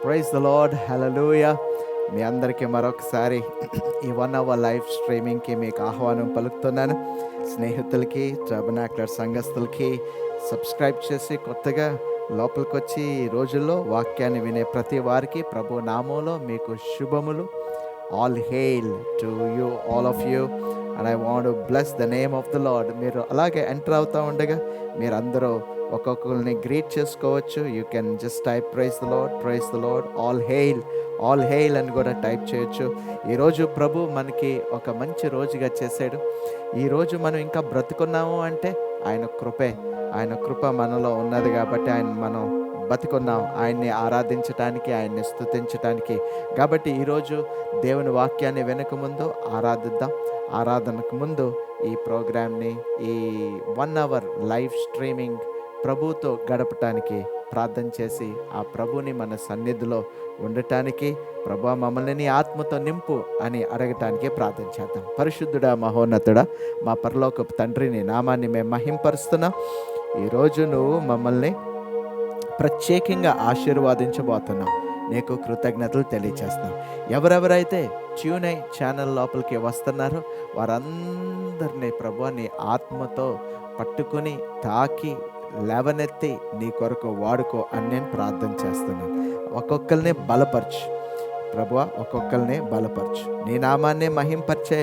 Praise the lord, హల్లెలూయా. మీ అందరికీ మరొకసారి ఈ 1 అవర్ లైవ్ స్ట్రీమింగ్కి మీకు ఆహ్వానం పలుకుతున్నాను. స్నేహితులకి, ట్రబనాక్లర్ సంఘస్థులకి సబ్స్క్రైబ్ చేసి కొత్తగా లోపలికి వచ్చి ఈ రోజుల్లో వాక్యాన్ని వినే ప్రతి వారికి ప్రభు నామంలో మీకు శుభములు. All hail to you, all of you, and I want to bless the name of the Lord. మీరు అలాగే ఎంటర్ అవుతూ ఉండగా మీరు అందరూ ఒక్కొక్కరిని గ్రీట్ చేసుకోవచ్చు. You can just type praise the Lord, all hail అని కూడా టైప్ చేయొచ్చు. ఈరోజు ప్రభు మనకి ఒక మంచి రోజుగా చేశాడు. ఈరోజు మనం ఇంకా బ్రతుకున్నాము అంటే ఆయన కృప మనలో ఉన్నది కాబట్టి మనం బతికున్నాం, ఆయన్ని ఆరాధించటానికి, ఆయన్ని స్తుతించటానికి. కాబట్టి ఈరోజు దేవుని వాక్యాన్ని వినక ముందు ఆరాధిద్దాం. ఆరాధనకు ముందు ఈ ప్రోగ్రామ్ని, ఈ 1 అవర్ లైవ్ స్ట్రీమింగ్ ప్రభుతో గడపటానికి ప్రార్థన చేసి ఆ ప్రభుని మన సన్నిధిలో ఉండటానికి, ప్రభు మమ్మల్ని నీ ఆత్మతో నింపు అని అడగటానికి ప్రార్థన చేద్దాం. పరిశుద్ధుడా, మహోన్నతుడా, మా పరలోకపు తండ్రి, నీ నామాన్ని మేము మహింపరుస్తున్నాం. ఈరోజు నువ్వు మమ్మల్ని ప్రత్యేకంగా ఆశీర్వాదించబోతున్నాం. నీకు కృతజ్ఞతలు తెలియచేస్తున్నాం. ఎవరెవరైతే ట్యూన్ అయి ఛానల్ లోపలికి వస్తున్నారో వారందరినీ ప్రభు నీ ఆత్మతో పట్టుకుని తాకి లేవనెత్తి నీ కొరకు వాడుకో అని నేను ప్రార్థన చేస్తున్నాను. ఒక్కొక్కరిని బలపరచు ప్రభువా, ఒక్కొక్కరిని బలపరచు. నీ నామాన్ని మహింపరిచే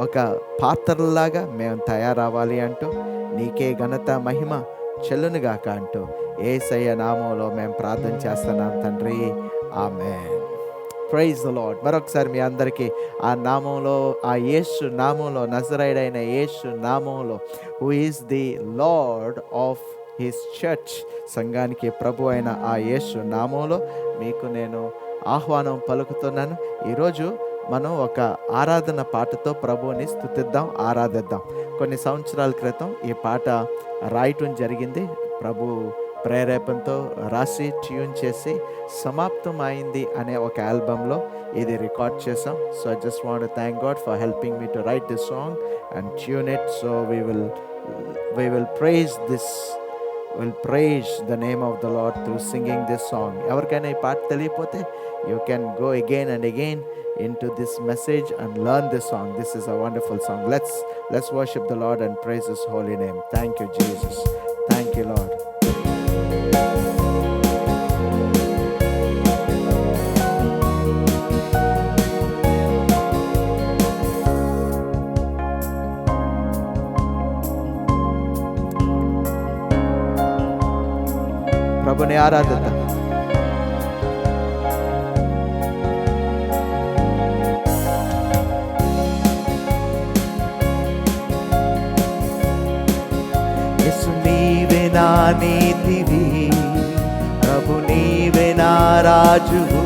ఒక పాత్రలాగా మేము తయారవ్వాలి అంటూ నీకే ఘనత మహిమ చెల్లునుగాక అంటూ యేసయ్య నామంలో మేము ప్రార్థన చేస్తున్నాం తండ్రి, ఆమేన్. Praise the lord. మరొకసారి మీ అందరికీ ఆ నామంలో, ఆ యేసు నామంలో, నజరేయుడైన యేసు నామంలో, who is the lord of his church, సంఘానికి ప్రభు అయిన ఆ యేసు నామంలో మీకు నేను ఆహ్వానం పలుకుతున్నాను. ఈరోజు మనం ఒక ఆరాధన పాటతో ప్రభువుని స్తుతిద్దాం, ఆరాధిద్దాం. కొన్ని సంవత్సరాల క్రితం ఈ పాట రాయటం జరిగింది. ప్రభు ప్రేరేపణతో రాసి ట్యూన్ చేసి సమాప్తం అయింది అనే ఒక ఆల్బంలో ఇది రికార్డ్ చేసాం. So I just want to thank God for helping me to right this song and tune it. So we will praise the name of the Lord through singing this song. ఎవరికైనా ఈ పాట తెలియకపోతే you can go again and again into this message and learn this song. This is a wonderful song. Let's worship the Lord and praise his holy name. Thank you, Jesus. Thank you, Lord. ప్రభుని ఆరాధిద్దాం. యేసు నీవే నా నీతివి, ప్రభు నీవే నా రాజువు,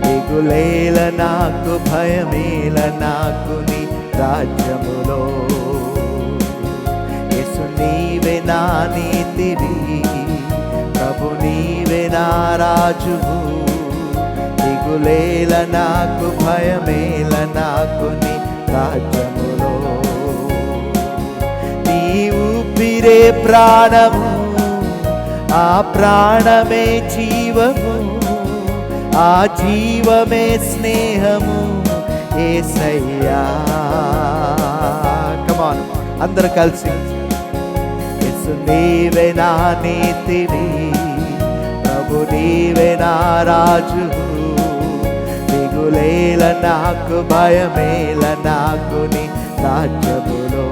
దిగులేల నాకు, భయమేల నాకు నీ రాజ్యములో. యేసు నీవే నా నీతివి, ప్రభు నీవే నా రాజువు, దిగులేల నాకు, భయమేల నాకు నీ రాజ్యములో. నీ ఊపిరే ప్రాణము, ఆ ప్రాణమే జీవము, ఆ జీవమే స్నేహము యేసయ్యా. కమ్ ఆన్ అందరూ కలిసి. నీవే నా నీతివి, ప్రభు నీవే నా రాజువు, దిగులేల నాకు, భయమేల నాకు నీ రాజ్యములో.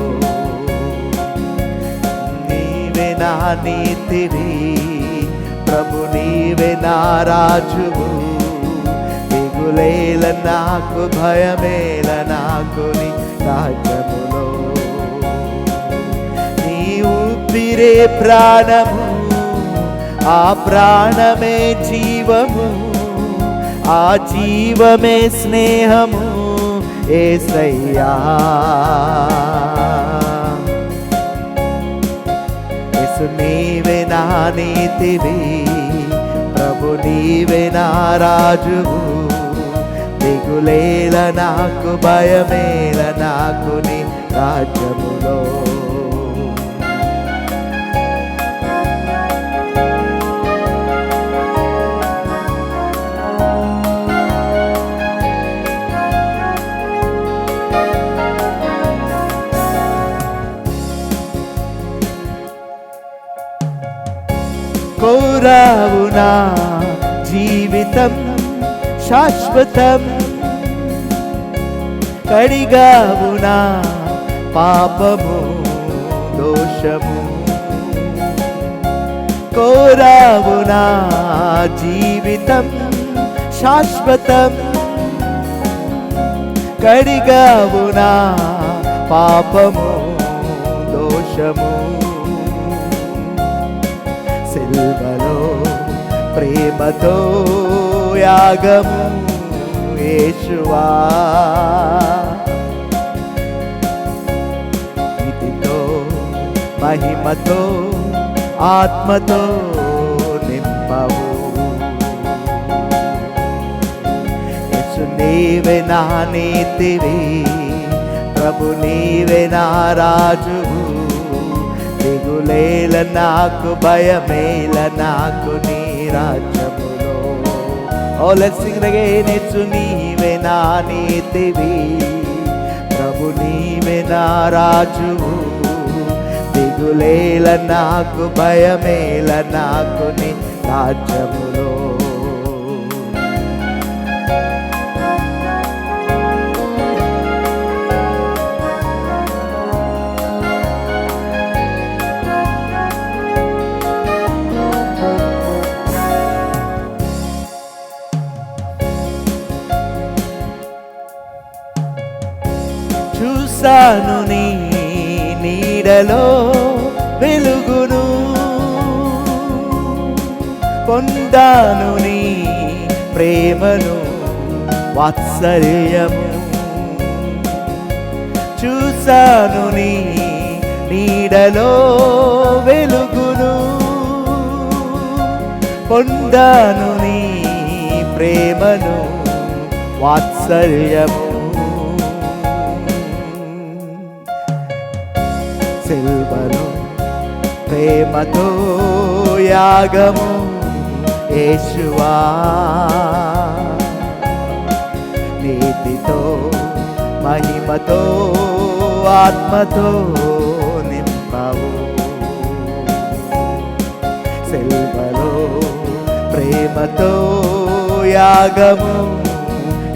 నీవే నా నీతివి, ప్రభు నీవే నా రాజువు, దిగులేల నాకు, భయమేల నాకు నీ రాజ్యములో. ఊపిరే ప్రాణము, ఆ ప్రాణమే జీవము, ఆ జీవమే స్నేహము యేసయ్యా. యేసు నీవే నా నీతివి, ప్రభు నీవే నా రాజువు, దిగులేల నాకు, భయమేల నాకు నీ రాజ్యములో. శాశ్వతం. కడిగావు నా పాపము దోషము, కోరావు నా జీవితం శాశ్వతం. కడిగావు నా పాపము దోషము, సిల్వలో ప్రేమతో యాగము యేషువా. నీతితో మహిమతో ఆత్మతో నింపవు. యేసు నీవే నా నీతివి, ప్రభు నీవే నా రాజువు. దిగులేల నాకు, భయమేల నాకు నీ రాజ్యములో. Oh, let's sing again. యేసు నీవే నా నీతివి, ప్రభు నీవే నా రాజువు. దిగులేల నాకు, భయమేల నాకు నీ రాజ్యములో. చూసాను నీ నీడలో వెలుగును, పొందాను నీ ప్రేమను వాత్సల్యము. చూసాను నీ నీడలో వెలుగును, పొందాను నీ ప్రేమను వాత్సల్యము. సిల్వలో ప్రేమతో యాగము యేషువా. నీతితో మహిమతో ఆత్మతో నింపవు. సిల్వలో ప్రేమతో యాగము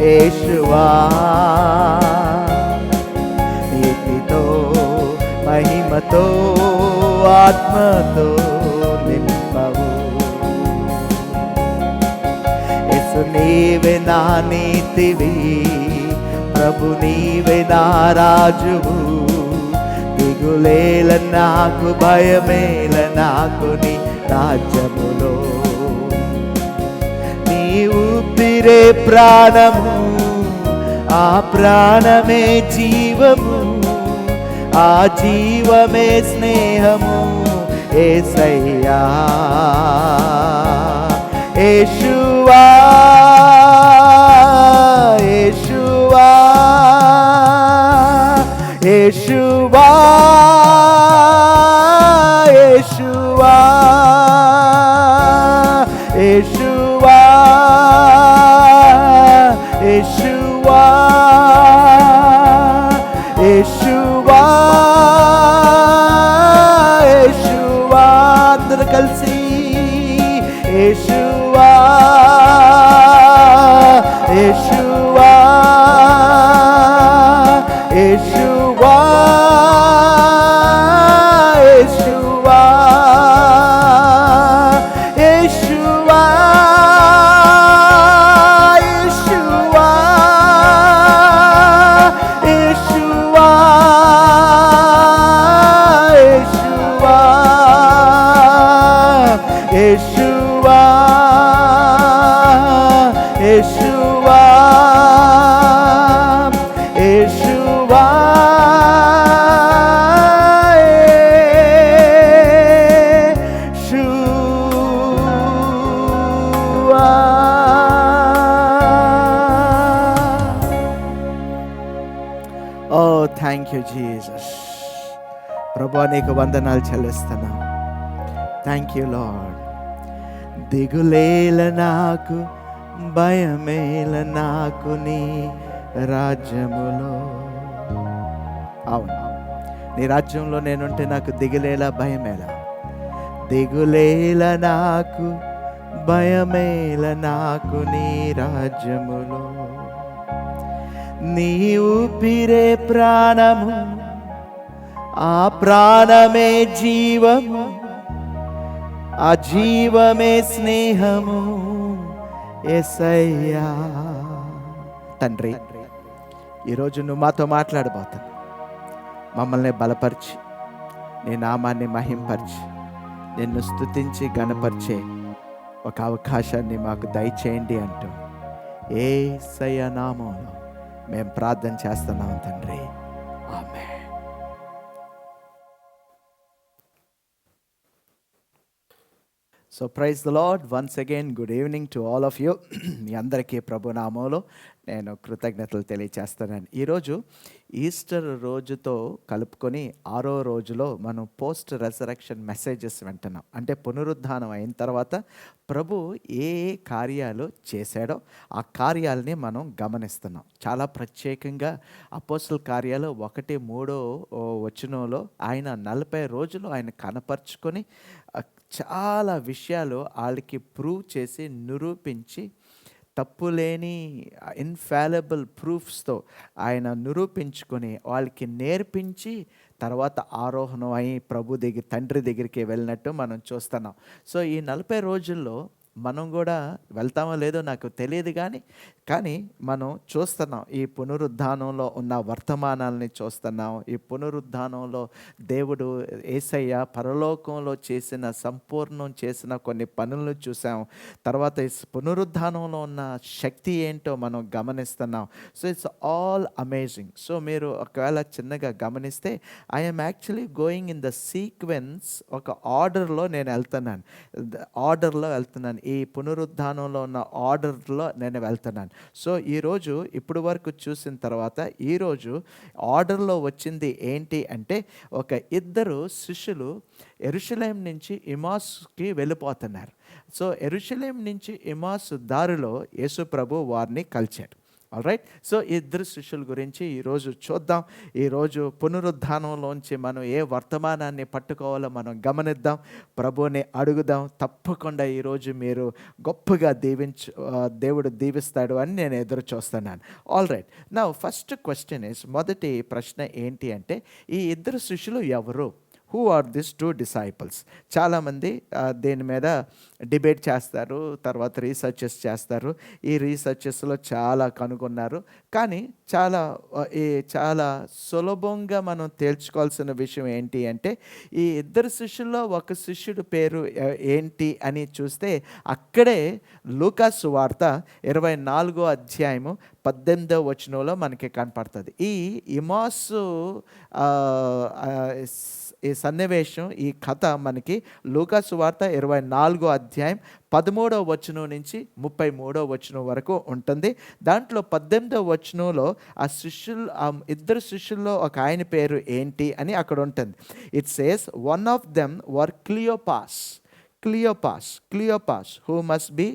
యేషువా. నీతితో మహిమతో ఆత్మతో నింపవు. యేసు నీవే నా నీతివి, ప్రభు నీవే నా రాజువు. దిగులేల నాకు, భయమేల నాకు నీ రాజ్యములో. నీ ఊపిరే ప్రాణము, ఆ ప్రాణమే జీవము, ఆ జీవమే స్నేహము యేసయ్యా. యేషువా యేషువా యేషువా యేషువా యేషువా యేషువా యేషువా యేషువా. అందరూ కలిసి యేషువా యేషువా యేషువా యేషువా యేషువా యేషువా యేషువా యేషువా యేషువా యేషువా. ఓ థ్యాంక్ యూ జీసస్. ప్రభువా నీకు వందనాలు చెల్లిస్తున్నాం. Thank you lord. దిగులేల నాకు, భయమేల నాకు నీ రాజ్యములో. అవును, నీ రాజ్యంలో నేనుంటే నాకు దిగులేలా, భయమేలా. దిగులేల నాకు, భయమేల నాకు నీ రాజ్యములో. నీ ఊపిరే ప్రాణము, ఆ ప్రాణమే జీవము, ఆ జీవమే స్నేహము యేసయ్యా. తండ్రి, ఈరోజు నువ్వు మాతో మాట్లాడబోతున్నావు. మమ్మల్ని బలపరిచి, నీ నామాన్ని మహింపరిచి, నిన్ను స్తుతించి గణపరిచే ఒక అవకాశాన్ని మాకు దయచేయండి అంటూ యేసయ్య నామములో మేము ప్రార్థన చేస్తున్నాం తండ్రి. Amen. So praise the lord. Once again good evening to all of you. మీ అందరికీ ప్రభు నామంలో నేను కృతజ్ఞతలు తెలియచేస్తున్నాను. ఈరోజు ఈస్టర్ రోజుతో కలుపుకొని 6వ రోజులో మనం పోస్ట్ రెజరెక్షన్ మెసేజెస్ వింటున్నాం. అంటే పునరుద్ధానం అయిన తర్వాత ప్రభు ఏ ఏ కార్యాలు చేశాడో ఆ కార్యాలని మనం గమనిస్తున్నాం. చాలా ప్రత్యేకంగా అపోస్తల కార్యాలు 1:3 వచనంలో ఆయన 40 రోజులు ఆయన కనపరుచుకొని చాలా విషయాలు వాళ్ళకి ప్రూవ్ చేసి నిరూపించి తప్పులేని ఇన్ఫాలిబుల్ ప్రూఫ్స్తో ఆయన నిరూపించుకొని వాళ్ళకి నేర్పించి తర్వాత ఆరోహణం అయి ప్రభు దగ్గర తండ్రి దగ్గరికి వెళ్ళినట్టు మనం చూస్తున్నాం. సో ఈ 40 రోజుల్లో మనం కూడా వెళ్తామో లేదో నాకు తెలియదు, కానీ మనం చూస్తున్నాం. ఈ పునరుద్ధానంలో ఉన్న వర్తమానాలని చూస్తున్నాం. ఈ పునరుద్ధానంలో దేవుడు యేసయ్య పరలోకంలో సంపూర్ణం చేసిన కొన్ని పనులను చూసాం. తర్వాత ఈ పునరుద్ధానంలో ఉన్న శక్తి ఏంటో మనం గమనిస్తున్నాం. So it's all amazing. So మీరు ఒకవేళ చిన్నగా గమనిస్తే I'm actually going in the sequence, ఒక ఆర్డర్లో నేను వెళ్తున్నాను. ఈ పునరుద్ధానంలో ఉన్న ఆర్డర్లో నేను వెళ్తున్నాను. సో ఈరోజు ఇప్పుడు వరకు చూసిన తర్వాత ఈరోజు ఆర్డర్లో వచ్చింది ఏంటి అంటే, ఒక 2 శిష్యులు యెరూషలేం నుంచి ఇమాస్కి వెళ్ళిపోతున్నారు. సో యెరూషలేం నుంచి ఇమాస్ దారిలో యేసు ప్రభు వారిని కలిశాడు. ఆల్రైట్. సో 2 శిష్యుల గురించి ఈరోజు చూద్దాం. ఈరోజు పునరుద్ధానంలోంచి మనం ఏ వర్తమానాన్ని పట్టుకోవాలో మనం గమనిద్దాం, ప్రభువుని అడుగుదాం. తప్పకుండా ఈరోజు మీరు గొప్పగా దేవుడు దీవిస్తాడు అని నేను ఎదురు చూస్తున్నాను. ఆల్రైట్. నా ఫస్ట్ క్వశ్చన్ ఇస్, మొదటి ప్రశ్న ఏంటి అంటే, ఈ 2 శిష్యులు ఎవరు? Who are this 2 disciples? చాలామంది దీని మీద డిబేట్ చేస్తారు, తర్వాత రీసెర్చెస్ చేస్తారు. ఈ రీసెర్చెస్లో చాలా కనుగొన్నారు. కానీ చాలా సులభంగా మనం తేల్చుకోవాల్సిన విషయం ఏంటి అంటే, ఈ 2 శిష్యుల్లో ఒక శిష్యుడి పేరు ఏంటి అని చూస్తే అక్కడే లూకా సువార్త 24వ అధ్యాయము 18వ వచనంలో మనకి కనపడుతుంది. ఈ ఇమాసు ఈ సన్నివేశం, ఈ కథ మనకి లూకా సువార్త 24వ అధ్యాయం 13వ వచనం నుంచి 33వ వచనం వరకు ఉంటుంది. దాంట్లో 18వ వచనంలో ఆ 2 శిష్యుల్లో ఒక ఆయన పేరు ఏంటి అని అక్కడ ఉంటుంది. It says, one of them were Cleopas, who must be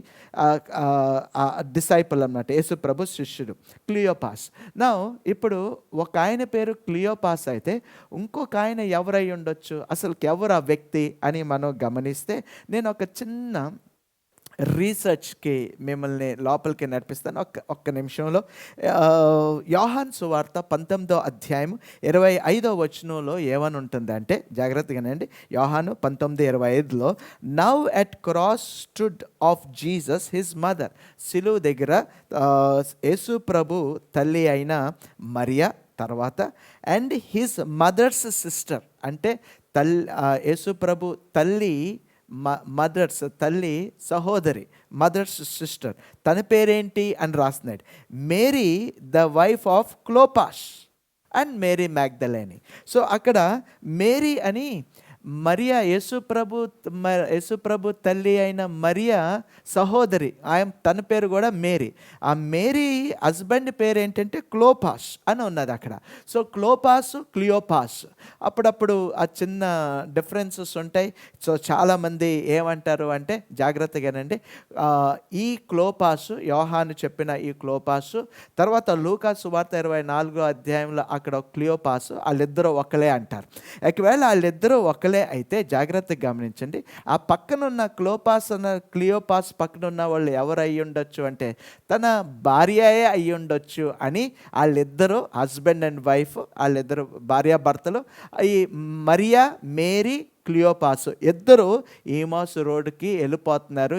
disciple అన్నమాట, యేసు ప్రభు శిష్యుడు క్లియోపాస్. నా ఇప్పుడు ఒక ఆయన పేరు క్లియోపాస్ అయితే ఇంకొక ఆయన ఎవరై ఉండొచ్చు, అసలు ఎవరు ఆ వ్యక్తి అని మనం గమనిస్తే, నేను ఒక చిన్న రీసెర్చ్కి మిమ్మల్ని లోపలికి నడిపిస్తాను ఒక్క నిమిషంలో. యోహాను సువార్త 19వ అధ్యాయం 25వ వచనంలో ఏమని ఉంటుందంటే, జాగ్రత్తగానండి, యోహాను 19:25లో, now at cross stood of Jesus his mother. సిలువ దగ్గర యేసు ప్రభు తల్లి అయిన మరియా, తర్వాత అండ్ హిజ్ మదర్స్ సిస్టర్, అంటే యేసు ప్రభు తల్లి తల్లి సహోదరి, మదర్స్ సిస్టర్, తన పేరేంటి అని రాస్తున్నాడు. Mary the wife of Clopas and Mary Magdalene. So అక్కడ మేరీ అని మరియా, యేసుప్రభు తల్లి అయిన మరియా సహోదరి, తన పేరు కూడా మేరీ. ఆ మేరీ హస్బెండ్ పేరు ఏంటంటే క్లోపాస్ అని ఉన్నది అక్కడ. సో క్లియోపాస్ అప్పుడప్పుడు ఆ చిన్న డిఫరెన్సెస్ ఉంటాయి. సో చాలామంది ఏమంటారు అంటే, జాగ్రత్తగానండి, ఈ క్లోపాసు, యోహాను చెప్పిన ఈ క్లోపాసు, తర్వాత లూకా సువార్త 24వ అధ్యాయంలో అక్కడ క్లియోపాసు, వాళ్ళిద్దరూ ఒకలే అంటారు. ఒకవేళ వాళ్ళిద్దరూ ఒకలే దొంగలే అయితే జాగ్రత్తగా గమనించండి. ఆ పక్కనున్న క్లియోపాస్ పక్కనున్న వాళ్ళు ఎవరు అయ్యి ఉండొచ్చు అంటే తన భార్యయే అయ్యి ఉండొచ్చు అని వాళ్ళిద్దరూ హస్బెండ్ అండ్ వైఫ్, వాళ్ళిద్దరు భార్యాభర్తలు, ఈ మరియా, మేరీ, క్లియోపాసు ఇద్దరు ఈమాస్ రోడ్డుకి వెళ్ళిపోతున్నారు.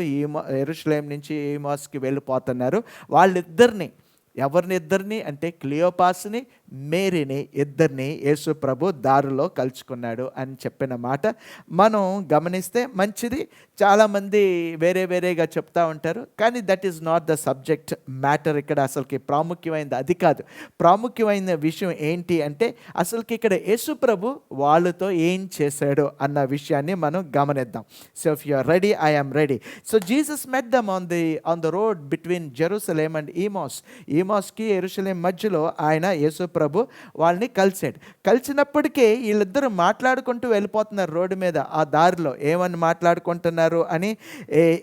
యెరూషలేం నుంచి ఈమాస్కి వెళ్ళిపోతున్నారు. వాళ్ళిద్దరిని, ఎవరిని అంటే క్లియోపాస్ని, మేరీని, ఇద్దరిని యేసు ప్రభు దారిలో కలుసుకున్నాడు అని చెప్పిన మాట మనం గమనిస్తే మంచిది. చాలామంది వేరేగా చెప్తా ఉంటారు, కానీ that is not the subject matter. ఇక్కడ అసలుకి ప్రాముఖ్యమైనది అది కాదు. ప్రాముఖ్యమైన విషయం ఏంటి అంటే అసలుకి ఇక్కడ యేసు ప్రభు వాళ్ళతో ఏం చేశాడు అన్న విషయాన్ని మనం గమనిద్దాం. So if you are ready, I am ready. So Jesus met them on the road between Jerusalem and ఈమాస్కి యెరూషలేం మధ్యలో ఆయన యేసు ప్రభు వాళ్ళని కలిసినప్పటికీ వీళ్ళిద్దరూ మాట్లాడుకుంటూ వెళ్ళిపోతున్నారు రోడ్డు మీద. ఆ దారిలో ఏమని మాట్లాడుకుంటున్నారు అని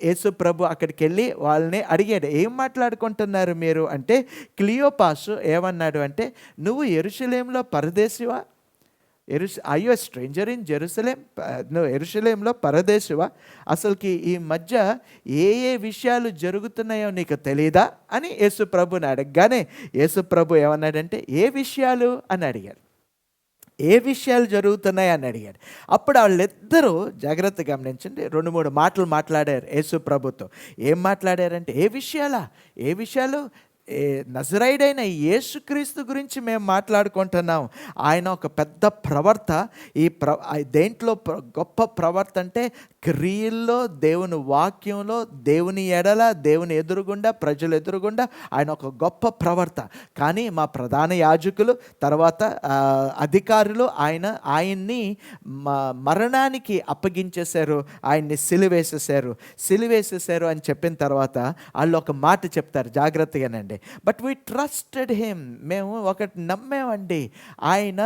యేసు ప్రభు అక్కడికి వెళ్ళి వాళ్ళని అడిగాడు, ఏం మాట్లాడుకుంటున్నారు మీరు అంటే క్లియోపాసు ఏమన్నాడు అంటే, నువ్వు యెరూషలేంలో పరదేశివా? అయ్యో స్ట్రేంజర్ ఇన్ జెరూసలేం, నువ్వు యెరూషలేంలో పరదేశివా? అసలుకి ఈ మధ్య ఏ విషయాలు జరుగుతున్నాయో నీకు తెలీదా అని యేసు ప్రభుని అడగగానే యేసు ప్రభు ఏమన్నాడంటే, ఏ విషయాలు అని అడిగాడు. ఏ విషయాలు జరుగుతున్నాయి అని అడిగాడు. అప్పుడు వాళ్ళిద్దరూ జాగ్రత్తగా గమనించండి, 2-3 మాటలు మాట్లాడారు యేసు ప్రభుతో. ఏం మాట్లాడారంటే, ఏ విషయాలు? నజరేయుడైన యేసుక్రీస్తు గురించి మేము మాట్లాడుకుంటున్నాం. ఆయన ఒక పెద్ద ప్రవర్త. దేంట్లో గొప్ప ప్రవర్త అంటే క్రియల్లో, దేవుని వాక్యంలో, దేవుని ఎడల, దేవుని ఎదురుగుండా, ప్రజలు ఎదురుగుండా ఆయన ఒక గొప్ప ప్రవర్త. కానీ మా ప్రధాన యాజకులు, తర్వాత అధికారులు ఆయన్ని మరణానికి అప్పగించేశారు, ఆయన్ని సిలువేసేశారు అని చెప్పిన తర్వాత వాళ్ళు ఒక మాట చెప్తారు, జాగ్రత్తగానండి. బట్ వీ ట్రస్టెడ్ హిమ్, మేము ఒకటి నమ్మామండి, ఆయన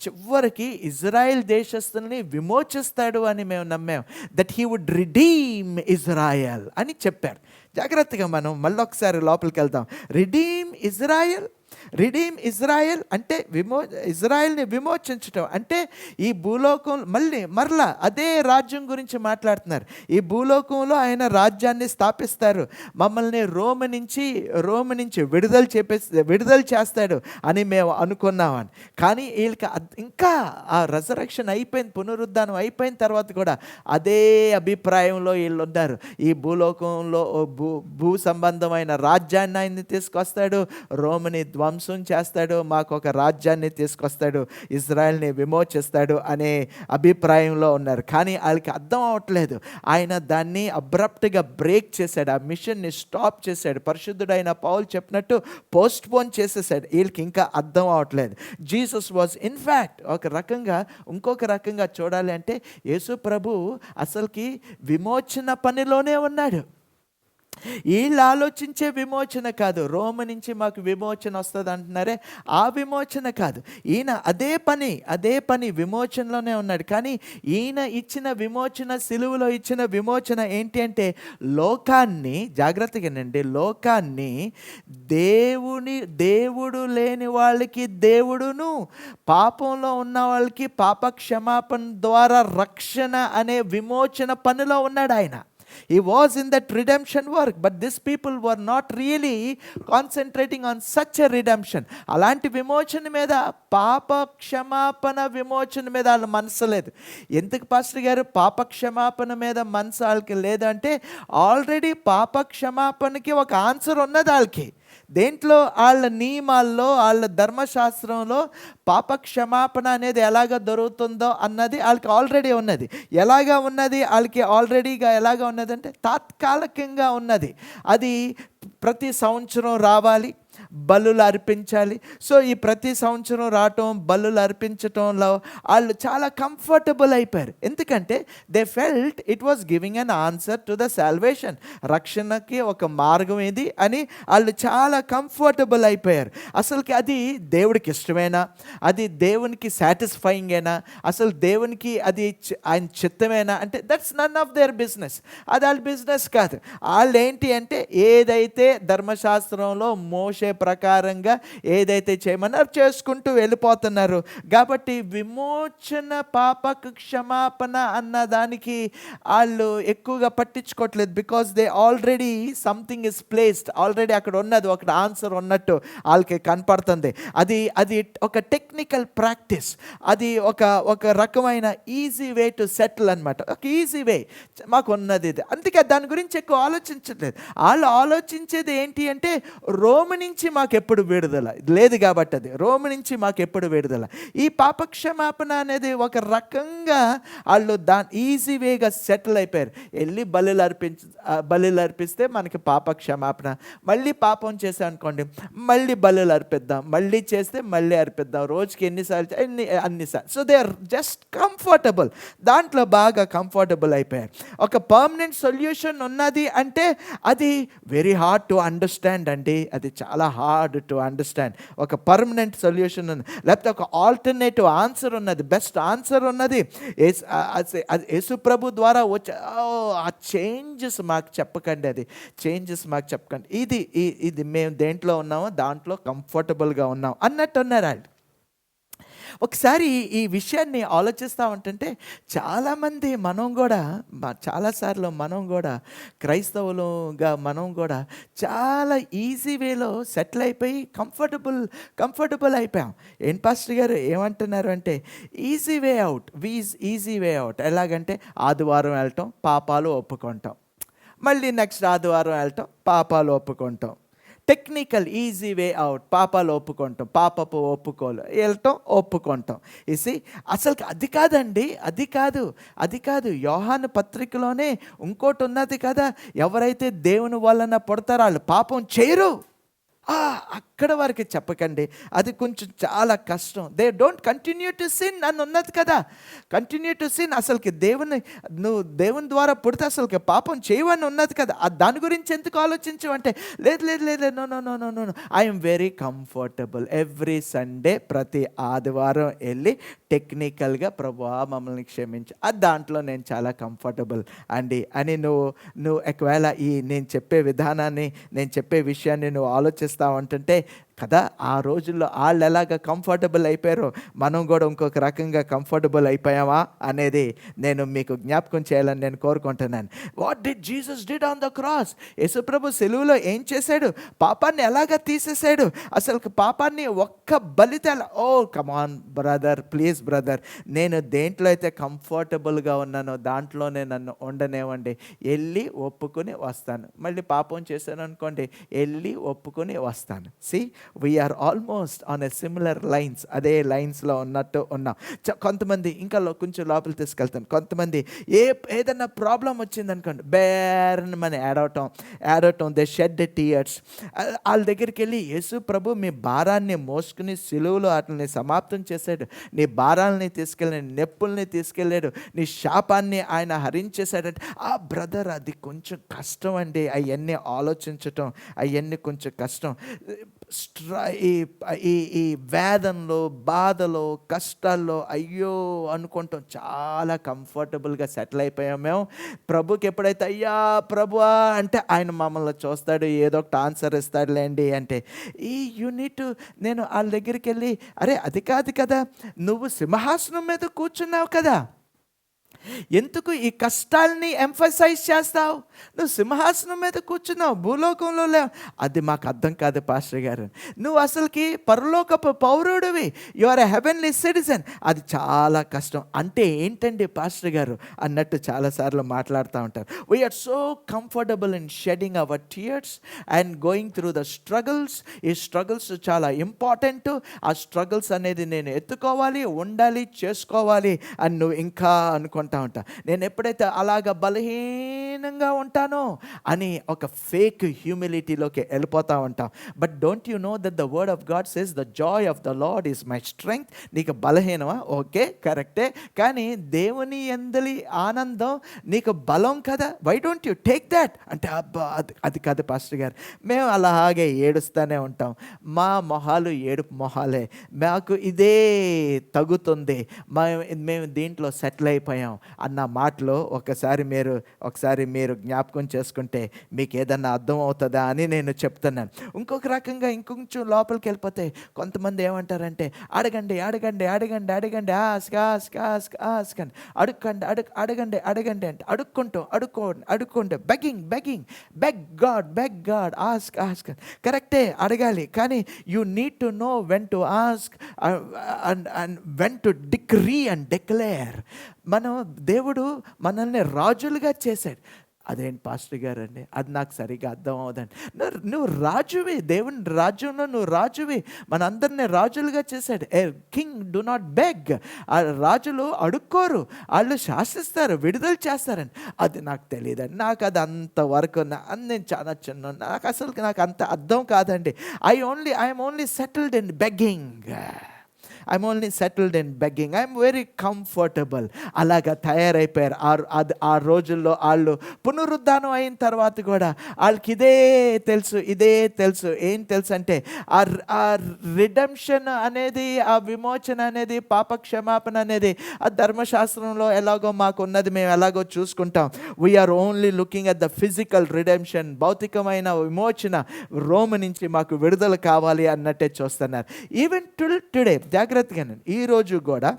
చివరికి ఇజ్రాయెల్ దేశస్తుల్ని విమోచిస్తాడు అని మేము నమ్మాం, that he would redeem Israel అని చెప్పారు. జాగ్రత్తగా మనం మళ్ళొకసారి లోపలికి వెళ్తాం. రిడీమ్ ఇజ్రాయెల్ అంటే ఇజ్రాయెల్ని విమోచించటం అంటే ఈ భూలోకం మరలా అదే రాజ్యం గురించి మాట్లాడుతున్నారు. ఈ భూలోకంలో ఆయన రాజ్యాన్ని స్థాపిస్తారు, మమ్మల్ని రోమ్ నుంచి విడుదల చేస్తాడు అని మేము అనుకున్నామని. కానీ వీళ్ళకి ఇంకా ఆ రెజరెక్షన్ అయిపోయింది, పునరుద్ధానం అయిపోయిన తర్వాత కూడా అదే అభిప్రాయంలో వీళ్ళు ఉన్నారు. ఈ భూలోకంలో భూ సంబంధమైన రాజ్యాన్ని ఆయన్ని తీసుకొస్తాడు, రోమ్ని ధ్వంసం చేస్తాడు, మాకు ఒక రాజ్యాన్ని తీసుకొస్తాడు, ఇజ్రాయెల్ని విమోచిస్తాడు అనే అభిప్రాయంలో ఉన్నారు. కానీ వాళ్ళకి అర్థం అవ్వట్లేదు. ఆయన దాన్ని అబ్రప్ట్గా బ్రేక్ చేశాడు, ఆ మిషన్ని స్టాప్ చేశాడు, పరిశుద్ధుడైన పౌలు చెప్పినట్టు పోస్ట్పోన్ చేసేసాడు. వీళ్ళకి ఇంకా అర్థం అవ్వట్లేదు. జీసస్ వాజ్ ఇన్ఫ్యాక్ట్ ఇంకొక రకంగా చూడాలి అంటే యేసు ప్రభు అసలుకి విమోచన పనిలోనే ఉన్నాడు. వీళ్ళు ఆలోచించే విమోచన కాదు, రోమ్ నుంచి మాకు విమోచన వస్తుంది అంటున్నారే, ఆ విమోచన కాదు. ఈయన అదే పని విమోచనలోనే ఉన్నాడు. కానీ ఈయన ఇచ్చిన విమోచన, సిలువలో ఇచ్చిన విమోచన ఏంటి అంటే లోకాన్ని, జాగ్రత్తగానండి, లోకాన్ని దేవుడు లేని వాళ్ళకి దేవుడును, పాపంలో ఉన్న వాళ్ళకి పాప క్షమాపణ ద్వారా రక్షణ అనే విమోచన పనిలో ఉన్నాడు ఆయన. He was in that redemption work, but these people were not really concentrating on such a redemption. అలాంటి విమోచన మీద, పాప క్షమాపణ విమోచన మీద వాళ్ళు మనసు లేదు. ఎందుకు పాస్టర్ గారు పాప క్షమాపణ మీద మనసు వాళ్ళకి లేదంటే ఆల్రెడీ పాప క్షమాపణకి ఒక ఆన్సర్ ఉన్నది వాళ్ళకి. దేంట్లో? వాళ్ళ నియమాల్లో, వాళ్ళ ధర్మశాస్త్రంలో పాప క్షమాపణ అనేది ఎలాగ దొరుకుతుందో అన్నది వాళ్ళకి ఆల్రెడీ ఉన్నది. ఎలాగా ఉన్నది వాళ్ళకి ఆల్రెడీగా? ఎలాగా ఉన్నదంటే తాత్కాలికంగా ఉన్నది. అది ప్రతి సంవత్సరం రావాలి, బలులు అర్పించాలి. సో ఈ ప్రతి సంవత్సరం రావటం, బలులు అర్పించటంలో వాళ్ళు చాలా కంఫర్టబుల్ అయిపోయారు. ఎందుకంటే they felt it was giving an answer to the salvation. రక్షణకి ఒక మార్గం ఇది అని వాళ్ళు చాలా కంఫర్టబుల్ అయిపోయారు. అసలుకి అది దేవుడికి ఇష్టమేనా? అది దేవునికి సాటిస్ఫైయింగేనా? అసలు దేవునికి అది ఆయన చిత్తమేనా అంటే that's none of their business. అది వాళ్ళ బిజినెస్ కాదు. వాళ్ళు ఏంటి అంటే ఏదైతే ధర్మశాస్త్రంలో మోషే ప్రకారంగా ఏదైతే చేయమన్నారో చేసుకుంటూ వెళ్ళిపోతున్నారు. కాబట్టి విమోచన, పాపకు క్షమాపణ అన్న దానికి వాళ్ళు ఎక్కువగా పట్టించుకోవట్లేదు. Because they already something is placed, already అక్కడ ఉన్నది, ఒక ఆన్సర్ ఉన్నట్టు వాళ్ళకి కనపడుతుంది. అది అది ఒక టెక్నికల్ ప్రాక్టీస్, అది ఒక ఒక రకమైన ఈజీ వే టు సెటిల్ అనమాట. ఒక ఈజీ వే మాకు ఉన్నది ఇది. అందుకే దాని గురించి ఎక్కువ ఆలోచించట్లేదు. వాళ్ళు ఆలోచించేది ఏంటి అంటే రోము నుంచి మాకు ఎప్పుడు విడుదల లేదు కాబట్టి, అది రోము నుంచి మాకు ఎప్పుడు విడుదల. ఈ పాపక్షమాపణ అనేది ఒక రకంగా వాళ్ళు ఈజీ వేగా సెటిల్ అయిపోయారు. వెళ్ళి బలులు అర్పిస్తే మనకి పాపక్షమాపణ. మళ్ళీ పాపం చేసాం అనుకోండి, మళ్ళీ బలులు అర్పిద్దాం, మళ్ళీ చేస్తే మళ్ళీ అర్పిద్దాం, రోజుకి ఎన్నిసార్లు అన్నిసార్లు. So they are just comfortable, దాంట్లో బాగా కంఫర్టబుల్ అయిపోయారు. ఒక పర్మనెంట్ సొల్యూషన్ ఉన్నది అంటే అది వెరీ హార్డ్ టు అండర్స్టాండ్ అండి. అది చాలా హార్డ్ టు అండర్స్టాండ్. ఒక పర్మనెంట్ సొల్యూషన్ ఉంది, లేకపోతే ఒక ఆల్టర్నేటివ్ ఆన్సర్ ఉన్నది, బెస్ట్ ఆన్సర్ ఉన్నది యేసు ప్రభు ద్వారా వచ్చే. ఆ చేంజెస్ మాకు చెప్పకండి, అది చేంజెస్ మాకు చెప్పకండి. ఇది మేము దేంట్లో ఉన్నామో దాంట్లో కంఫర్టబుల్గా ఉన్నాం అన్నట్టు ఉన్నారు వాళ్ళు. ఒకసారి ఈ విషయాన్ని ఆలోచిస్తూ ఉంటుంటే చాలామంది చాలాసార్లు మనం కూడా క్రైస్తవులుగా మనం కూడా చాలా ఈజీ వేలో సెటిల్ అయిపోయి కంఫర్టబుల్ అయిపోయాం. ఏం పాస్టర్ గారు ఏమంటున్నారు అంటే ఈజీ వే అవుట్ ఎలాగంటే ఆదివారం వెళ్ళటం, పాపాలు ఒప్పుకుంటాం, మళ్ళీ నెక్స్ట్ ఆదివారం వెళ్ళటం, పాపాలు ఒప్పుకుంటాం. టెక్నికల్ ఈజీ వే అవుట్, పాపాలు ఒప్పుకుంటాం, పాపపు ఒప్పుకోలు వెళ్ళటం, ఒప్పుకుంటాం. ఇసి అసలు అది కాదు. యోహాను పత్రికలోనే ఇంకోటి ఉన్నది కదా, ఎవరైతే దేవుని వలన పుడతారో వాళ్ళు పాపం చేయరు. అక్కడ వరకు చెప్పకండి, అది కొంచెం చాలా కష్టం. They don't continue to sin అని ఉన్నది కదా. కంటిన్యూ టు సిన్, అసలుకి నువ్వు దేవుని ద్వారా పుడితే అసలుకి పాపం చేయవని ఉన్నది కదా. దాని గురించి ఎందుకు ఆలోచించమంటే లేదు no I'm very comfortable. Every Sunday, ప్రతి ఆదివారం వెళ్ళి టెక్నికల్గా ప్రభువా మమ్మల్ని క్షమించి, దాంట్లో నేను చాలా కంఫర్టబుల్ అండి అని నువ్వు ఒకవేళ నేను చెప్పే విధానాన్ని, నేను చెప్పే విషయాన్ని నువ్వు ఆలోచిస్తావు ఉంటుంటే కదా, ఆ రోజుల్లో వాళ్ళు ఎలాగ కంఫర్టబుల్ అయిపోయారో మనం కూడా ఇంకొక రకంగా కంఫర్టబుల్ అయిపోయామా అనేది నేను మీకు జ్ఞాపకం చేయాలని నేను కోరుకుంటున్నాను. What did Jesus did on the cross? యేసుప్రభు సిలువలో ఏం చేశాడు? పాపాన్ని ఎలాగ తీసేశాడు? అసలు పాపాన్ని ఒక్క బలితే కమాన్ బ్రదర్, ప్లీజ్ బ్రదర్, నేను దేంట్లో అయితే కంఫర్టబుల్గా ఉన్నానో దాంట్లోనే నన్ను ఉండనివ్వండి. వెళ్ళి ఒప్పుకొని వస్తాను. మళ్ళీ పాపం చేశాను అనుకోండి, వెళ్ళి ఒప్పుకొని వస్తాను. See we're almost on a similar lines, అదే లైన్స్లో ఉన్నట్టు ఉన్నాం. కొంతమంది ఇంకా కొంచెం లోపలికి తీసుకెళ్తాను. కొంతమంది ఏదైనా ప్రాబ్లం వచ్చిందనుకోండి, బేరమని ఏడవటం, దే షెడ్ టీయర్స్. వాళ్ళ దగ్గరికి వెళ్ళి, యేసు ప్రభు మీ భారాన్ని మోసుకుని సిలువలో వాటిని సమాప్తం చేశాడు, నీ భారాలని తీసుకెళ్ళాడు, నొప్పుల్ని తీసుకెళ్ళాడు, నీ శాపాన్ని ఆయన హరించేశాడంటే, బ్రదర్ అది కొంచెం కష్టం అండి. అవన్నీ ఆలోచించటం, అవన్నీ కొంచెం కష్టం. ఈ వేదనలో, బాధలో, కష్టాల్లో అయ్యో అనుకుంటాం, చాలా కంఫర్టబుల్గా సెటిల్ అయిపోయాం మేము. ప్రభుకి ఎప్పుడైతే అయ్యా ప్రభువా అంటే ఆయన మమ్మల్ని చూస్తాడు, ఏదో ఒకటి ఆన్సర్ ఇస్తాడులేండి అంటే, నేను వాళ్ళ దగ్గరికి వెళ్ళి, అరే అది కాదు కదా, నువ్వు సింహాసనం మీద కూర్చున్నావు కదా, ఎందుకు ఈ కష్టాల్ని ఎంఫసైజ్ చేస్తావు? నువ్వు సింహాసనం మీద కూర్చున్నావు, భూలోకంలో లేవు. అది మాకు అర్థం కాదు పాస్టర్ గారు, నువ్వు అసలుకి పరలోకపు పౌరుడివి, you are a heavenly citizen. అది చాలా కష్టం. అంటే ఏంటండి పాస్టర్ గారు అన్నట్టు చాలాసార్లు మాట్లాడుతూ ఉంటారు. We're so comfortable in shedding our tears and going through the struggles. ఈ స్ట్రగుల్స్ చాలా ఇంపార్టెంట్. ఆ స్ట్రగుల్స్ అనేది నేను ఎత్తుకోవాలి, ఉండాలి, చేసుకోవాలి అని నువ్వు ఇంకా అనుకుంటా ఉంటా. నేను ఎప్పుడైతే అలాగ బలహీనంగా ఉంటానో అని ఒక ఫేక్ హ్యూమిలిటీలోకి వెళ్ళిపోతూ ఉంటాం. But don't you know that the word of God says the Joy of the lord is my strength. నీకు బలహీనమా? ఓకే, కరెక్టే, కానీ దేవుని యందలి ఆనందం నీకు బలం కదా. Why don't you take that అంటే, అబ్బా అది కాదు పాస్టర్ గారు, మేము అలాగే ఏడుస్తూనే ఉంటాం, మా మొహాలు ఏడుపు మొహాలే, మాకు ఇదే తగ్గుతుంది, మేము దీంట్లో సెటిల్ అయిపోయాం, అన్న మాటలో ఒకసారి మీరు జ్ఞాపకం చేసుకుంటే మీకు ఏదన్నా అర్థం అవుతుందా అని నేను చెప్తున్నాను. ఇంకొక రకంగా ఇంకొంచెం లోపలికి వెళ్ళిపోతే కొంతమంది ఏమంటారంటే అడగండి అడగండి అడగండి అడగండి ఆస్క్ ఆస్క్ ఆస్క్ ఆస్క్ అని అడగండి అడగండి అంటే అడుక్కోండి బెగ్ గాడ్ ఆస్క్ ఆస్క్ అని. కరెక్టే, అడగాలి. కానీ you need to know when to ask and when to decree and declare. దేవుడు మనల్ని రాజులుగా చేశాడు. అదేంటి పాస్టర్ గారు అండి, అది నాకు సరిగా అర్థం అవదండి. నువ్వు రాజువి, దేవుని రాజ్యంలో నువ్వు రాజువి. మనందరినీ రాజులుగా చేశాడు. A king do not beg. ఆ రాజులు అడుక్కోరు, వాళ్ళు శాసిస్తారు, విడుదల చేస్తారని. అది నాకు తెలియదండి. నాకు అది అంతవరకు నేను చాలా చిన్న, నాకు అంత అర్థం కాదండి. I'm only settled in begging. I'm only settled in begging. I'm very comfortable. అలాగా తయారైపోయారు. ఆ రోజుల్లో వాళ్ళు పునరుద్ధానం అయిన తర్వాత కూడా వాళ్ళకి ఇదే తెలుసు. ఏం తెలుసు అంటే ఆ రిడెంప్షన్ అనేది, ఆ విమోచన అనేది, పాప క్షమాపణ అనేది ఆ ధర్మశాస్త్రంలో ఎలాగో మాకు ఉన్నది, మేము ఎలాగో చూసుకుంటాం. We're only looking at the physical redemption. భౌతికమైన విమోచన, రోమ్ నుంచి మాకు విడుదల కావాలి అన్నట్టే చూస్తున్నారు. ఈవెన్ టుడే జాగ్రత్తగా ఈరోజు కూడా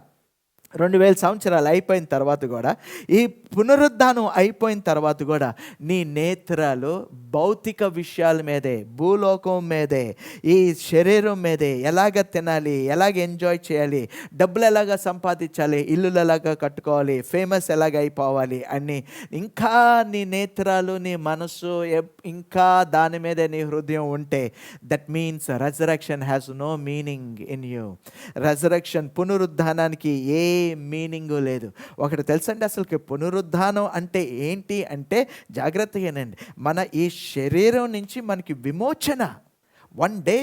2000 సంవత్సరాలు అయిపోయిన తర్వాత కూడా, ఈ పునరుద్ధానం అయిపోయిన తర్వాత కూడా నీ నేత్రాలు భౌతిక విషయాల మీదే, భూలోకం మీదే, ఈ శరీరం మీదే, ఎలాగ తినాలి, ఎలాగ ఎంజాయ్ చేయాలి, డబ్బులు ఎలాగ సంపాదించాలి, ఇల్లులు ఎలాగ కట్టుకోవాలి, ఫేమస్ ఎలాగ అయిపోవాలి అని ఇంకా నీ నేత్రాలు, నీ మనసు ఇంకా దాని మీదే నీ హృదయం ఉంటే, that means resurrection has no meaning in you. Resurrection, పునరుద్ధానానికి ఏ మీనింగు లేదు. ఒకటి తెలుసండి, అసలుకి పునరుద్ధానం అంటే ఏంటి అంటే, జాగ్రత్తగానండి, మన ఈ శరీరం నుంచి మనకి విమోచన. One day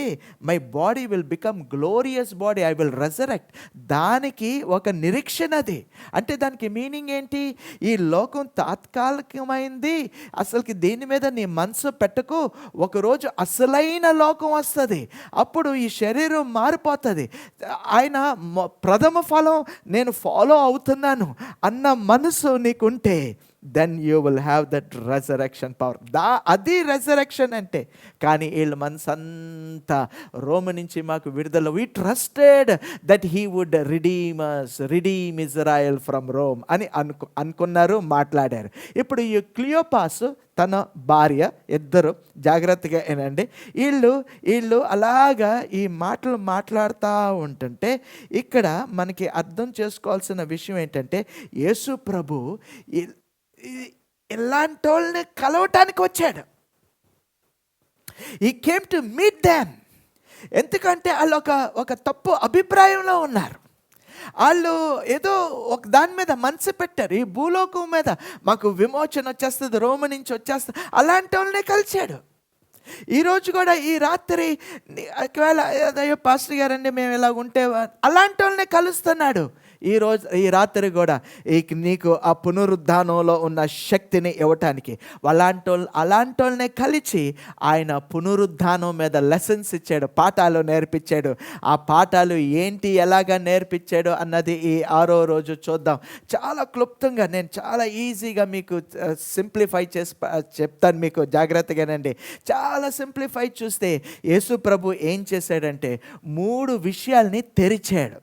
my body will become glorious body, I will resurrect. దానికి ఒక నిరీక్షణ అది. అంటే దానికి మీనింగ్ ఏంటి? ఈ లోకం తాత్కాలికమైంది, అసలుకి దీని మీద నీ మనసు పెట్టకు. ఒకరోజు అసలైన లోకం వస్తుంది, అప్పుడు ఈ శరీరం మారిపోతుంది. ఆయన ప్రథమ ఫలం నేను ఫాలో అవుతున్నాను అన్న మనసు నీకుంటే, then you will have that resurrection power. అది రెజరెక్షన్ అంటే. కానీ వీళ్ళ మనసంతా రోమ్ నుంచి మాకు విడుదల, we trusted that he would redeem Israel from Rome అని అనుకున్నారు, మాట్లాడారు. ఇప్పుడు ఈ క్లియోపాస్ తన భార్య ఇద్దరు, జాగ్రత్తగా ఏనండి, వీళ్ళు అలాగా ఈ మాటలు మాట్లాడుతూ ఉంటుంటే, ఇక్కడ మనకి అర్థం చేసుకోవాల్సిన విషయం ఏంటంటే, యేసు ప్రభు ఇలాంటి వాళ్ళని కలవటానికి వచ్చాడు. ఈ కేమ్ టు మీట్ దెమ్. ఎందుకంటే వాళ్ళు ఒక తప్పు అభిప్రాయంలో ఉన్నారు. వాళ్ళు ఏదో ఒక దాని మీద మనసు పెట్టారు, ఈ భూలోకం మీద మాకు విమోచన వచ్చేస్తుంది, రోమ నుంచి వచ్చేస్తుంది. అలాంటి వాళ్ళనే కలిశాడు. ఈరోజు కూడా ఈ రాత్రి ఒకవేళ అయ్యో పాస్టర్ గారండి మేము ఇలా ఉంటే, అలాంటి వాళ్ళనే కలుస్తున్నాడు. ఈ రాత్రి కూడా నీకు ఆ పునరుద్ధానంలో ఉన్న శక్తిని ఇవ్వటానికి అలాంటి వాళ్ళనే కలిసి ఆయన పునరుద్ధానం మీద లెసన్స్ ఇచ్చాడు, పాఠాలు నేర్పించాడు. ఆ పాఠాలు ఏంటి, ఎలాగా నేర్పించాడు అన్నది ఈ 6వ రోజు చూద్దాం. చాలా క్లుప్తంగా, నేను చాలా ఈజీగా మీకు సింప్లిఫై చేసి చెప్తాను, మీకు జాగ్రత్తగానండి. చాలా సింప్లిఫై చూస్తే యేసు ప్రభు ఏం చేశాడంటే 3 విషయాల్ని తెరిచాడు.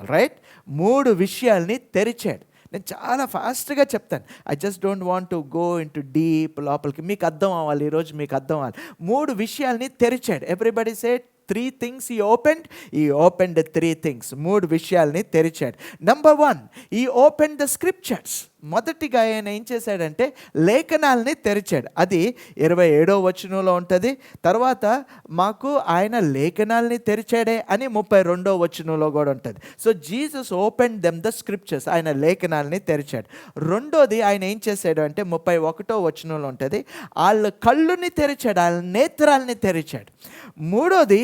రైట్, 3 విషయాల్ని తెరిచాడు. నేను చాలా ఫాస్ట్గా చెప్తాను. I just don't want to go in to deep లోపలికి. మీకు అర్థం అవ్వాలి, ఈరోజు మీకు అర్థం అవ్వాలి. 3 విషయాల్ని తెరిచాడు. Everybody say 3 things he opened 3 things. 3 విషయాల్ని తెరిచాడు. Number 1, he opened the scriptures. మొదటిగా ఆయన ఏం చేశాడంటే లేఖనాలని తెరిచాడు. అది 27వ వచనంలో ఉంటుంది. తర్వాత మాకు ఆయన లేఖనాలని తెరిచాడే అని 32వ వచనంలో కూడా ఉంటుంది. So Jesus open them the scriptures. ఆయన లేఖనాలని తెరిచాడు. రెండోది ఆయన ఏం చేశాడు అంటే 31వ వచనంలో ఉంటుంది, వాళ్ళ కళ్ళుని తెరిచాడు, వాళ్ళ నేత్రాలని తెరిచాడు. మూడోది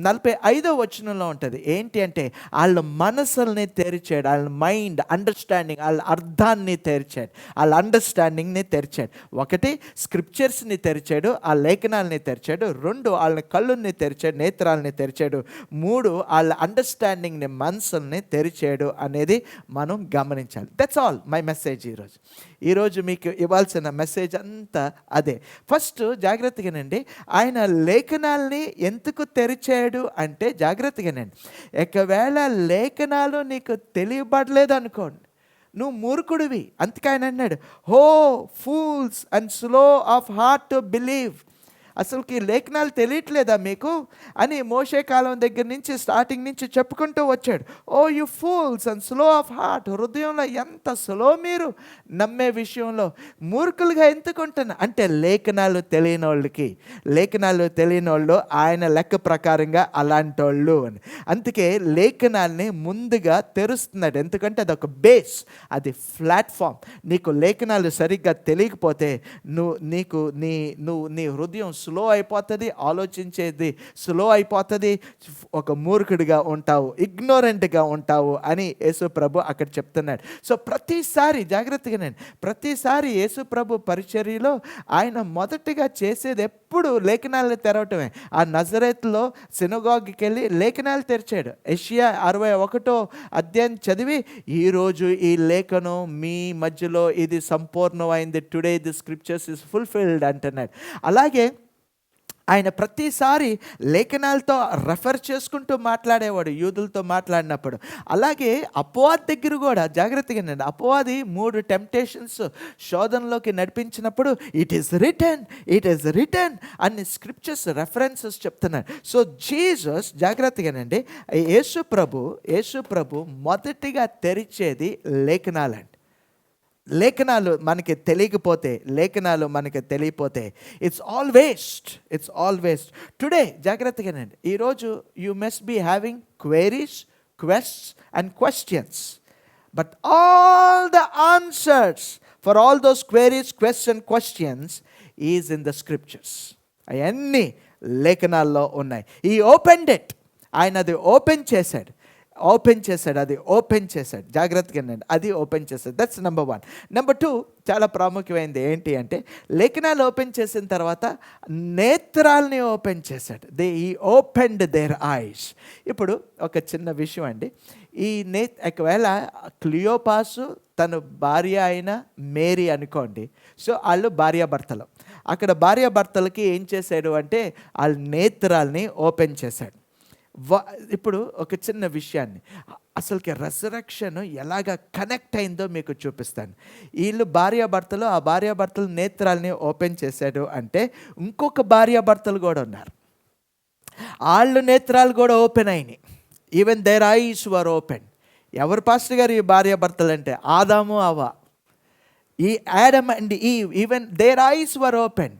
45వ వచనంలో ఉంటుంది, ఏంటి అంటే వాళ్ళ మనసుల్ని తెరిచాడు, వాళ్ళ మైండ్ అండర్స్టాండింగ్, వాళ్ళ అర్థాన్ని తెరిచాడు, వాళ్ళ అండర్స్టాండింగ్ని తెరిచాడు. ఒకటి, స్క్రిప్చర్స్ని తెరిచాడు, ఆ లేఖనాలని తెరిచాడు. రెండు, వాళ్ళ కళ్ళుని తెరిచాడు, నేత్రాలని తెరిచాడు. మూడు, వాళ్ళ అండర్స్టాండింగ్ని, మనసుల్ని తెరిచాడు అనేది మనం గమనించాలి. దట్స్ ఆల్ మై మెసేజ్ ఈరోజు మీకు ఇవ్వాల్సిన మెసేజ్ అంతా అదే. ఫస్ట్ జాగ్రత్తగానండి, ఆయన లేఖనాల్ని ఎందుకు తెరిచాడు అంటే జాగ్రత్తగానండి, ఒకవేళ లేఖనాలు నీకు తెలియబడలేదు అనుకోండి, నువ్వు మూర్ఖుడివి. అందుకే ఆయన అన్నాడు, oh fools and slow of heart to believe. అసలుకి లేఖనాలు తెలియట్లేదా మీకు అని మోషే కాలం దగ్గర నుంచి స్టార్టింగ్ నుంచి చెప్పుకుంటూ వచ్చాడు. Oh you fools and slow of heart, హృదయంలో ఎంత స్లో మీరు నమ్మే విషయంలో, మూర్ఖులుగా ఎందుకుంటున్నా అంటే లేఖనాలు తెలియని వాళ్ళు ఆయన లెక్క ప్రకారంగా అలాంటి వాళ్ళు అని. అందుకే లేఖనాల్ని ముందుగా తెరుస్తున్నాడు, ఎందుకంటే అది ఒక బేస్, అది ప్లాట్ఫామ్. నీకు లేఖనాలు సరిగ్గా తెలియకపోతే నీ హృదయం స్లో అయిపోతుంది, ఆలోచించేది స్లో అయిపోతుంది, ఒక మూర్ఖుడిగా ఉంటావు, ఇగ్నోరెంట్గా ఉంటావు అని యేసు ప్రభు అక్కడ చెప్తున్నాడు. సో ప్రతిసారి జాగ్రత్తగానండి, ప్రతిసారి యేసు ప్రభు పరిచర్యలో ఆయన మొదటిగా చేసేది ఎప్పుడు లేఖనాలను తెరవటమే. ఆ నజరేత్లో సినగాగ్కి వెళ్ళి లేఖనాలు తెరిచాడు. యెషయా 61వ అధ్యాయం చదివి, ఈరోజు ఈ లేఖనం మీ మధ్యలో ఇది సంపూర్ణమైంది, today the scriptures is fulfilled అంటున్నాడు. అలాగే ఆయన ప్రతిసారి లేఖనాలతో రెఫర్ చేసుకుంటూ మాట్లాడేవాడు యూదులతో మాట్లాడినప్పుడు. అలాగే అపవాది దగ్గర కూడా జాగ్రత్తగా, అపవాది 3 టెంప్టేషన్స్ శోధనలోకి నడిపించినప్పుడు ఇట్ ఈస్ రిటన్ అన్ని స్క్రిప్చర్స్ రెఫరెన్సెస్ చెప్తున్నాడు. సో జీసస్ జాగ్రత్తగానండి, యేసు ప్రభు మొదటిగా తెరిచేది లేఖనాలండి. లేఖనాలు మనకి తెలియకపోతే ఇట్స్ ఆల్ వేస్ట్. టుడే జాగ్రత్తగానండి, ఈరోజు you must be having queries, quests and questions, but all the answers for all those queries, quests and questions is in the scriptures. అవన్నీ లేఖనాల్లో ఉన్నాయి. ఈ ఓపెన్డ్ ఇట్, ఆయన అది ఓపెన్ చేశాడు, జాగ్రత్తగా అది ఓపెన్ చేశాడు. That's number 1. నెంబర్ 2 చాలా ప్రాముఖ్యమైనది ఏంటి అంటే, లేఖనాలు ఓపెన్ చేసిన తర్వాత నేత్రాల్ని ఓపెన్ చేశాడు. ఈ ఓపెన్డ్ దేర్ ఐస్. ఇప్పుడు ఒక చిన్న విషయం అండి, ఒకవేళ క్లియోపాసు తన భార్య అయిన మేరీ అనుకోండి, సో వాళ్ళు భార్యాభర్తలు. అక్కడ భార్యాభర్తలకి ఏం చేశాడు అంటే వాళ్ళ నేత్రాల్ని ఓపెన్ చేశాడు. ఇప్పుడు ఒక చిన్న విషయాన్ని, అసలుకి రెసరెక్షన్ ఎలాగ కనెక్ట్ అయిందో మీకు చూపిస్తాను. వీళ్ళు భార్యాభర్తలు, ఆ భార్యాభర్తలు నేత్రాలని ఓపెన్ చేశాడు అంటే ఇంకొక భార్యాభర్తలు కూడా ఉన్నారు, వాళ్ళు నేత్రాలు కూడా ఓపెన్ అయినాయి. Even there ice were open. ఎవరు పాస్టర్ గారు ఈ భార్యాభర్తలు అంటే? ఆదాము, అవ్వ. ఈ Adam and eve, even there ice were open.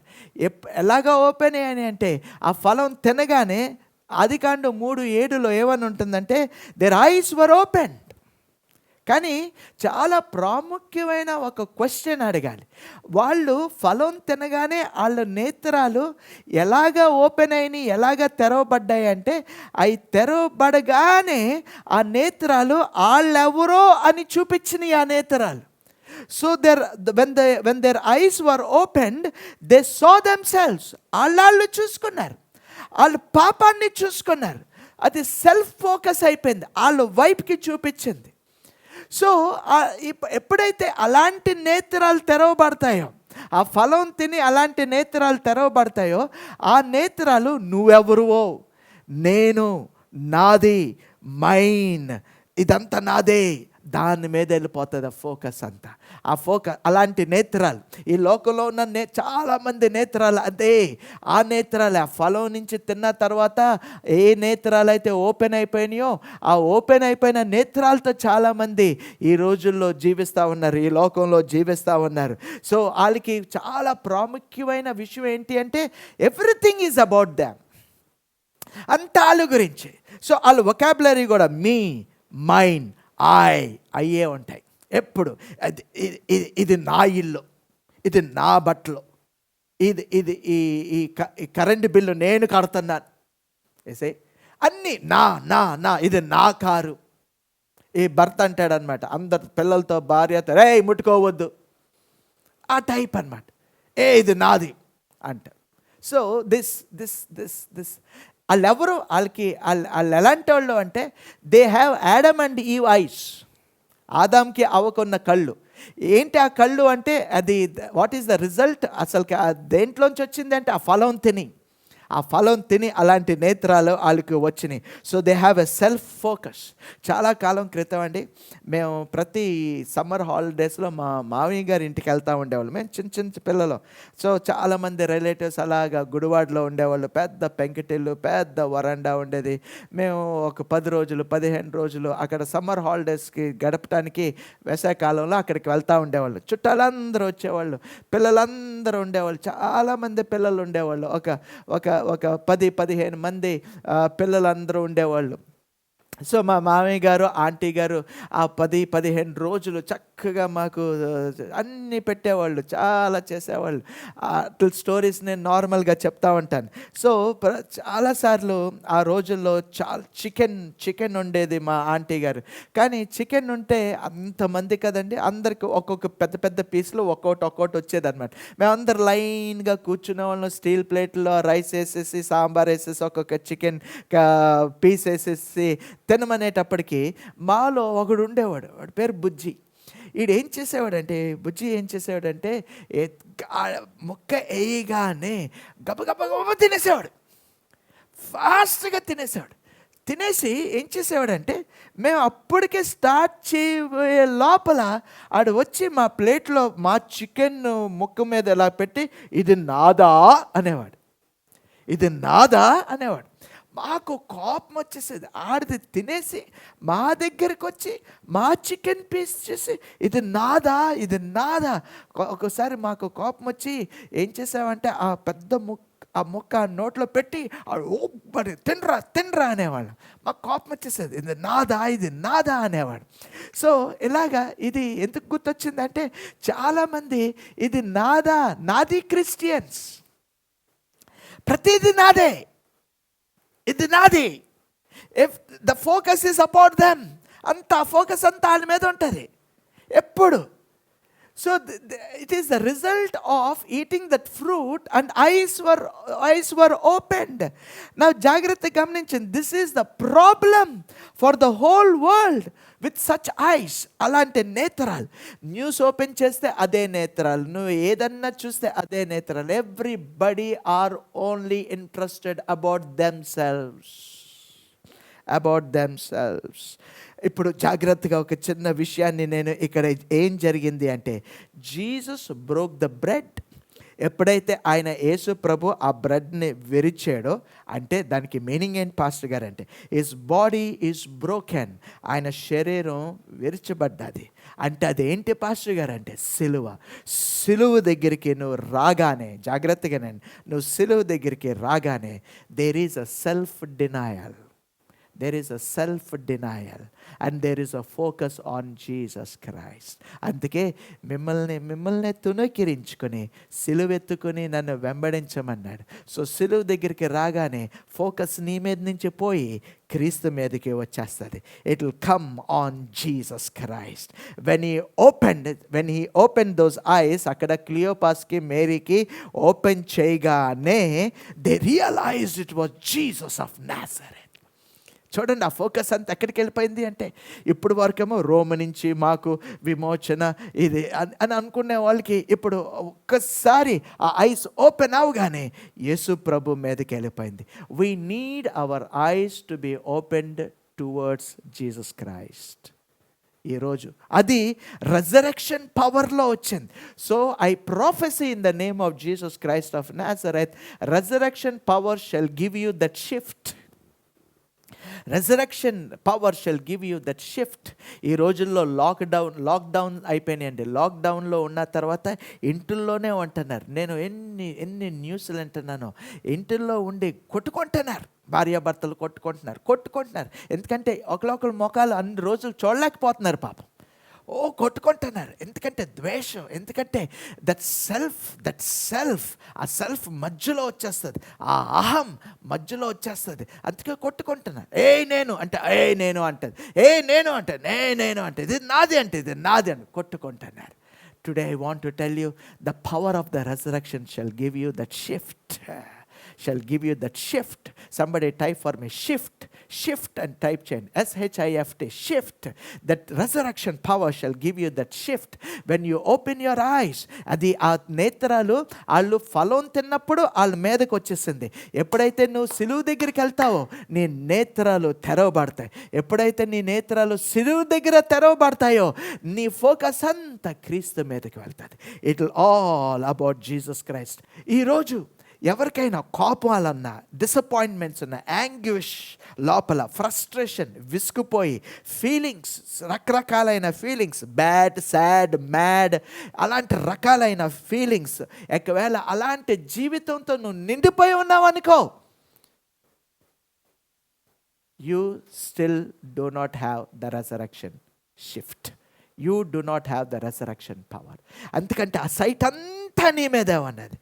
ఎలాగా ఓపెన్ అయ్యాయి అంటే, ఆ ఫలం తినగానే ఆదికాండం 3:7 ఏమని ఉంటుందంటే దేర్ ఐస్ వర్ ఓపెన్. కానీ చాలా ప్రాముఖ్యమైన ఒక క్వశ్చన్ అడగాలి. వాళ్ళు ఫలం తినగానే వాళ్ళ నేత్రాలు ఎలాగ ఓపెన్ అయినాయి, ఎలాగ తెరవబడ్డాయి అంటే, అవి తెరవబడగానే ఆ నేత్రాలు వాళ్ళెవరో అని చూపించినాయి ఆ నేత్రాలు. So when their eyes were opened, they saw themselves. వాళ్ళు చూసుకున్నారు, వాళ్ళు పాపాన్ని చూసుకున్నారు. అది సెల్ఫ్ ఫోకస్ అయిపోయింది, వాళ్ళ వైపుకి చూపించింది. సో ఎప్పుడైతే అలాంటి నేత్రాలు తెరవబడతాయో, ఆ ఫలం తిని అలాంటి నేత్రాలు తెరవబడతాయో, ఆ నేత్రాలు నువ్వెవరువో, నేను, నాది, మైన్, ఇదంతా నాదే, దాని మీద వెళ్ళిపోతుంది ఆ ఫోకస్ అంతా. ఆ అలాంటి నేత్రాలు ఈ లోకంలో ఉన్న చాలామంది నేత్రాలు అదే. ఆ నేత్రాలు ఆ ఫలం నుంచి తిన్న తర్వాత ఏ నేత్రాలు అయితే ఓపెన్ అయిపోయినాయో, ఆ ఓపెన్ అయిపోయిన నేత్రాలతో చాలామంది ఈ రోజుల్లో జీవిస్తూ ఉన్నారు, ఈ లోకంలో జీవిస్తూ ఉన్నారు. సో వాళ్ళకి చాలా ప్రాముఖ్యమైన విషయం ఏంటి అంటే, ఎవ్రీథింగ్ ఈజ్ అబౌట్ దామ్, అంతా వాళ్ళ గురించి. సో వాళ్ళ వొకాబులరీ కూడా మీ, మైన్, అయ్యే ఉంటాయి ఎప్పుడు. ఇది నా ఇల్లు, ఇది నా బట్టలు, ఈ కరెంటు బిల్లు నేను కడుతున్నాను, వేసే అన్నీ నా, ఇది నా కారు, ఈ భర్త అంటాడనమాట, అందరు పిల్లలతో భార్యతో, రే ముట్టుకోవద్దు, ఆ టైప్ అనమాట. ఇది నాది అంట. సో దిస్ వాళ్ళు ఎలాంటి వాళ్ళు అంటే, they have Adam and Eve eyes. ఆదాంకి అవ్వకున్న కళ్ళు. ఏంటి ఆ కళ్ళు అంటే, అది వాట్ ఈస్ ద రిజల్ట్? అసలు దేంట్లోంచి వచ్చింది అంటే, ఆ ఫలం తిని అలాంటి నేత్రాలు వాళ్ళకి వచ్చినాయి. So they have a self focus. చాలా కాలం క్రితం అండి, మేము ప్రతి సమ్మర్ హాలిడేస్లో మా మామయ్య గారి ఇంటికి వెళ్తూ ఉండేవాళ్ళు. మేము చిన్న పిల్లలు. సో చాలామంది రిలేటివ్స్ అలాగా గుడివాడలో ఉండేవాళ్ళు. పెద్ద పెంకిటిల్లు, పెద్ద వరండా ఉండేది. మేము ఒక 10 రోజులు 15 రోజులు అక్కడ సమ్మర్ హాలిడేస్కి గడపడానికి వేసవికాలంలో అక్కడికి వెళ్తూ ఉండేవాళ్ళు. చుట్టాలందరూ వచ్చేవాళ్ళు, పిల్లలందరూ ఉండేవాళ్ళు, చాలామంది పిల్లలు ఉండేవాళ్ళు. ఒక 10-15 మంది పిల్లలందరూ ఉండేవాళ్ళు. సో మా మామయ్య గారు, ఆంటీ గారు ఆ 10-15 రోజులు చక్కగా మాకు అన్నీ పెట్టేవాళ్ళు, చాలా చేసేవాళ్ళు. అట్ల స్టోరీస్ నేను నార్మల్గా చెప్తా ఉంటాను. సో చాలాసార్లు ఆ రోజుల్లో చికెన్ ఉండేది మా ఆంటీ గారు. కానీ చికెన్ ఉంటే అంతమంది కదండి, అందరికి ఒక్కొక్క పెద్ద పీసులు ఒక్కొక్కటి వచ్చేదన్నమాట. మేమందరు లైన్గా కూర్చునే వాళ్ళం. స్టీల్ ప్లేట్లో రైస్ వేసేసి, సాంబార్ వేసేసి, ఒక్కొక్క చికెన్ పీస్ వేసేసి తినమనేటప్పటికీ మాలో ఒకడు ఉండేవాడు, వాడి పేరు బుజ్జి. ఏం చేసేవాడంటే ముక్క వేయగానే గబగబ తినేసేవాడు, ఫాస్ట్గా తినేసి ఏం చేసేవాడంటే, మేము అప్పటికే స్టార్ట్ చేయబోయే లోపల ఆడు వచ్చి మా ప్లేట్లో మా చికెన్ ముక్క మీద ఎలా పెట్టి, ఇది నాదా అనేవాడు. మాకు కోపం వచ్చేసేది. ఆడిది తినేసి మా దగ్గరికి వచ్చి మా చికెన్ పీస్ చేసి, ఇది నాదా. ఒక్కోసారి మాకు కోపం వచ్చి ఏం చేసామంటే, ఆ పెద్ద ముక్క నోట్లో పెట్టి మరి తినరా అనేవాళ్ళు. మాకు కోపం వచ్చేసేది, ఇది నాదా అనేవాడు. సో ఇలాగా ఇది ఎందుకు గుర్తొచ్చిందంటే, చాలామంది ఇది నాది క్రిస్టియన్స్, ప్రతిదీ నాదే, ఇది నాది. If the focus is about them, focus అంతా వాళ్ళ మీద ఉంటుంది ఎప్పుడు. So it is the result of eating that fruit and ice were opened. నా జాగ్రత్త గమనించండి, this is the problem for the whole world with such ice. అలాంటి నేత్రాలు. న్యూస్ ఓపెన్ చేస్తే అదే నేత్రాలు, నువ్వు ఏదన్నా చూస్తే అదే నేత్రాలు. Everybody are only interested about themselves. ఇప్పుడు జాగ్రత్తగా ఒక చిన్న విషయాన్ని నేను ఇక్కడ ఏం జరిగింది అంటే, జీసస్ బ్రోక్ ద బ్రెడ్. ఎప్పుడైతే ఆయన యేసు ప్రభు ఆ బ్రెడ్ని విరిచాడో, అంటే దానికి మీనింగ్ ఏంటి పాస్టర్ గారు అంటే, హిస్ బాడీ ఈజ్ బ్రోకెన్, ఆయన శరీరం విరిచబడ్డది. అంటే అదేంటి పాస్టర్ గారు అంటే, సిలువ దగ్గరికి నువ్వు రాగానే, జాగ్రత్తగా నువ్వు సిలువ దగ్గరికి రాగానే, there is a self denial. and there is a focus on Jesus Christ. అందుకే మిమ్మల్ని తునకిరించుకొని సిలువెత్తుకొని నన్ను వెంబడించమన్నాడు. సో సిలువ దగ్గరికి రాగానే ఫోకస్ నీ మీద నుంచి పోయి క్రీస్తు మీదకి వచ్చేస్తుంది. It will come on Jesus Christ. When he open those eyes, అక్కడ క్లియోపాస్కి మేరీకి ఓపెన్ చేయగానే they realize it was Jesus of Nazareth. చూడండి, ఆ ఫోకస్ అంతా ఎక్కడికి వెళ్ళిపోయింది అంటే, ఇప్పుడు వరకేమో రోమ్ నుంచి మాకు విమోచన ఇది అని అనుకునే వాళ్ళకి ఇప్పుడు ఒక్కసారి ఆ ఐస్ ఓపెన్ అవగానే యేసు ప్రభు మీదకి వెళ్ళిపోయింది. We need our eyes to be opened towards Jesus Christ. ఈరోజు అది రెజరెక్షన్ పవర్లో వచ్చింది. So I prophesy in the name of Jesus Christ of Nazareth, resurrection power shall give you that shift. Resurrection power shall give you that shift. ఈ రోజుల్లో lockdown అయిపోయినాయండి. లాక్డౌన్లో ఉన్న తర్వాత ఇంటిల్లోనే ఉంటున్నారు. నేను ఎన్ని న్యూస్లు వింటున్నాను. ఇంటిల్లో ఉండి కొట్టుకుంటున్నారు, భార్యాభర్తలు కొట్టుకుంటున్నారు. ఎందుకంటే ఒకళ్ళొకరు ముఖాలు అన్ని రోజులు చూడలేకపోతున్నారు పాపం. కొట్టుకుంటున్నారు. ఎందుకంటే ద్వేషం, ఎందుకంటే దట్ సెల్ఫ్ ఆ సెల్ఫ్ మధ్యలో వచ్చేస్తుంది, ఆ అహం మధ్యలో వచ్చేస్తుంది. అందుకే కొట్టుకుంటున్నారు. నేను అంటది, నేను అంటే ఇది నాది అంటే ఇది నాది అని కొట్టుకుంటున్నారు. Today I want to tell you, the power of the resurrection shall give you that shift. Shall give you that shift. Somebody type for me, shift and type chain, SHIFT, shift. That resurrection power shall give you that shift. When you open your eyes, అది ఆ నేత్రాలు వాళ్ళు ఫలం తిన్నప్పుడు వాళ్ళ మీదకి వచ్చేసింది. ఎప్పుడైతే నువ్వు సిలువు దగ్గరికి వెళ్తావో నీ నేత్రాలు తెరవబడతాయి. ఎప్పుడైతే నీ నేత్రాలు సిలువు దగ్గర తెరవబడతాయో నీ ఫోకస్ అంతా క్రీస్తు మీదకి వెళ్తుంది. It will all about Jesus Christ. ఈరోజు ఎవరికైనా కోపాలన్నా, డిసప్పాయింట్మెంట్స్ ఉన్న, యాంగ్విష్ లోపల, ఫ్రస్ట్రేషన్, విసుగుపోయి, ఫీలింగ్స్, రకరకాలైన ఫీలింగ్స్, బ్యాడ్, సాడ్, మ్యాడ్, అలాంటి రకాలైన ఫీలింగ్స్, ఒకవేళ అలాంటి జీవితంతో నువ్వు నిండిపోయి ఉన్నావు అనుకో, you still do not have the resurrection shift. You do not have the resurrection power. అందుకంటే ఆ సైట్ అంతా నీ మీదే ఉన్నది.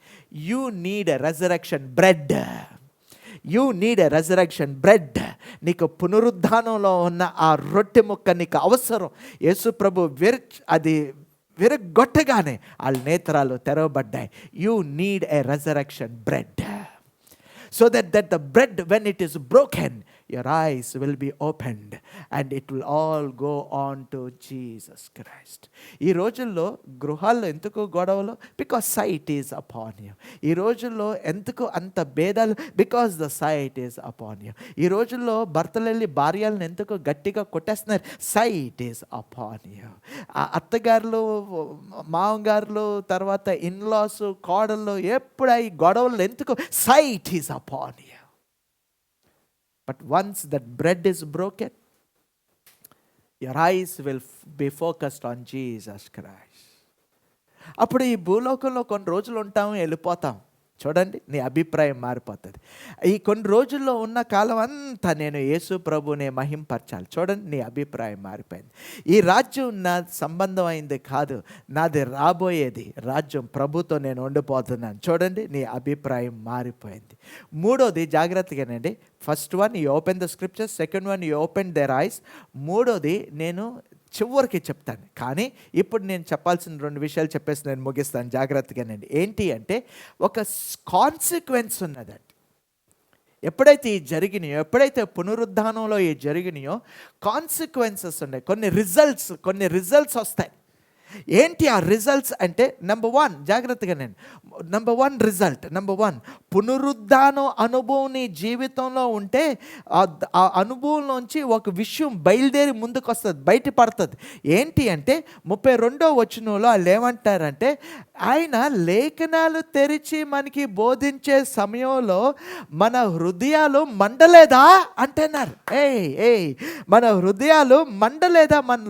You need a resurrection bread. You need a resurrection bread. నీకు పునరుద్ధానంలో ఉన్న ఆ రొట్టె ముక్క నీకు అవసరం. యేసు ప్రభు అది విరగొట్టగానే వాళ్ళ నేత్రాలు తెరవబడ్డాయి. You need a resurrection bread. So that the bread, when it is broken, your eyes will be opened and it will all go on to Jesus Christ. ఈ రోజుల్లో గృహాల్లో ఎందుకు గొడవలు? Because sight is upon you. ఈ రోజుల్లో ఎందుకు అంత భేదాలు? Because the sight is upon you. ఈ రోజుల్లో భర్తలు వెళ్ళి భార్యలను ఎందుకు గట్టిగా కొట్టేస్తున్నారు? Sight is upon you. అత్తగారులు, మామగారులు, తర్వాత ఇన్లాస్, కోడళ్ళు, ఎప్పుడు ఈ గొడవలు ఎందుకు? Sight is upon you. But once that bread is broken, your eyes will be focused on Jesus Christ. అప్పుడు ఈ భూలోకంలో కొన్ని రోజులు ఉంటాం, వెళ్ళిపోతాం. చూడండి, నీ అభిప్రాయం మారిపోతుంది. ఈ కొన్ని రోజుల్లో ఉన్న కాలం అంతా నేను యేసు ప్రభునే మహింపరచాలి. చూడండి, నీ అభిప్రాయం మారిపోయింది. ఈ రాజ్యం నా సంబంధం అయింది కాదు, నాది రాబోయేది రాజ్యం, ప్రభుతో నేను ఉండిపోతున్నాను. చూడండి, నీ అభిప్రాయం మారిపోయింది. మూడోది, జాగ్రత్తగానండి. First one, you open the scriptures. Second one, you open their eyes. మూడోది నేను చివరికి చెప్తాను, కానీ ఇప్పుడు నేను చెప్పాల్సిన 2 విషయాలు చెప్పేసి నేను ముగిస్తాను. జాగ్రత్తగానండి. ఏంటి అంటే, ఒక కాన్సిక్వెన్స్ ఉన్నదండి. ఎప్పుడైతే ఈ జరిగినాయో, ఎప్పుడైతే పునరుద్ధానంలో ఈ జరిగినాయో, కాన్సిక్వెన్సెస్ ఉన్నాయి. కొన్ని రిజల్ట్స్ వస్తాయి. ఏంటి ఆ రిజల్ట్స్ అంటే, నెంబర్ 1, జాగ్రత్తగా నేను నెంబర్ 1 రిజల్ట్, నెంబర్ 1, పునరుద్ధానం అనుభవం నీ జీవితంలో ఉంటే ఆ అనుభవంలోంచి ఒక విషయం బయలుదేరి ముందుకు వస్తుంది, బయటపడుతుంది. ఏంటి అంటే 32వ వచనంలో వాళ్ళు ఏమంటారంటే, ఆయన లేఖనాలు తెరిచి మనకి బోధించే సమయంలో మన హృదయాలు మండలేదా అంటున్నారు. మన హృదయాలు మండలేదా? మన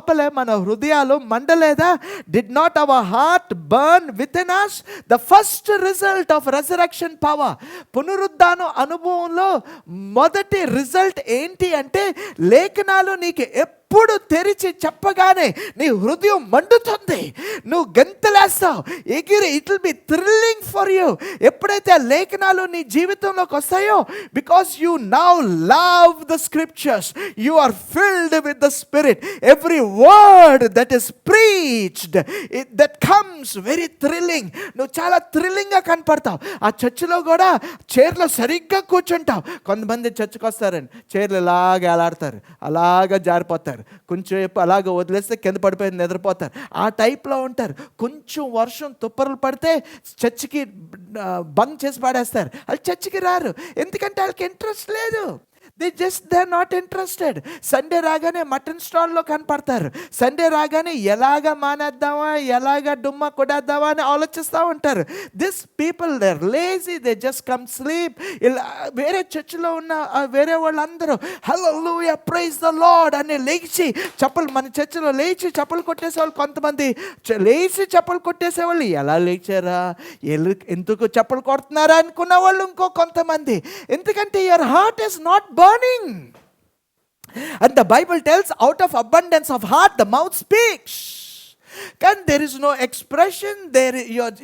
లోపలే మన హృదయాలు మండలేదా? Did not our heart burn within us? The first result of resurrection power, పునరుద్ధానం అనుభవంలో మొదటి రిజల్ట్ ఏంటి అంటే, లేఖనాలు నీకు ఎప్పుడు తెరిచి చెప్పగానే నీ హృదయం మండుతుంది, నువ్వు గంతలేస్తావు, ఎగిరి. It will be thrilling for you. ఎప్పుడైతే ఆ లేఖనాలు నీ జీవితంలోకి వస్తాయో, because you now love the scriptures, you are filled with the spirit. Every word that is preached, that comes very thrilling. నువ్వు చాలా థ్రిల్లింగ్గా కనపడతావు. ఆ చర్చిలో కూడా చైర్లో సరిగ్గా కూర్చుంటావు. కొంతమంది చర్చికి వస్తారని చైర్లు ఇలాగ ఎలాడతారు, అలాగా జారిపోతారు, కొంచెం అలాగ వదిలేస్తే కింద పడిపోయి నిద్రపోతారు. ఆ టైప్లో ఉంటారు. కొంచెం వర్షం తుప్పరలు పడితే చర్చికి బంద్ చేసి పాడేస్తారు. వాళ్ళు చర్చికి రారు, ఎందుకంటే వాళ్ళకి ఇంట్రెస్ట్ లేదు. they're not interested. సండే రాగానే మటన్ స్టాల్లో కనపడతారు. సండే రాగానే ఎలాగ మానేద్దామా, ఎలాగ డుమ్మా కొడేద్దామా అని ఆలోచిస్తూ ఉంటారు. This people they're lazy, they just come sleep. వేరే చర్చిలో ఉన్న వేరే వాళ్ళందరూ హల్లెలూయా ప్రైజ్ ద లార్డ్ అని లేచి చప్పలు, మన చర్చిలో లేచి చప్పలు కొట్టేసేవాళ్ళు, కొంతమంది లేచి చప్పలు కొట్టేసేవాళ్ళు. ఎలా లేచారా, ఎందుకు చప్పలు కొడుతున్నారా అనుకున్న వాళ్ళు ఇంకో కొంతమంది. ఎందుకంటే your heart is not burning. And the Bible tells, out of abundance of heart, the mouth speaks. Can there is no expression there,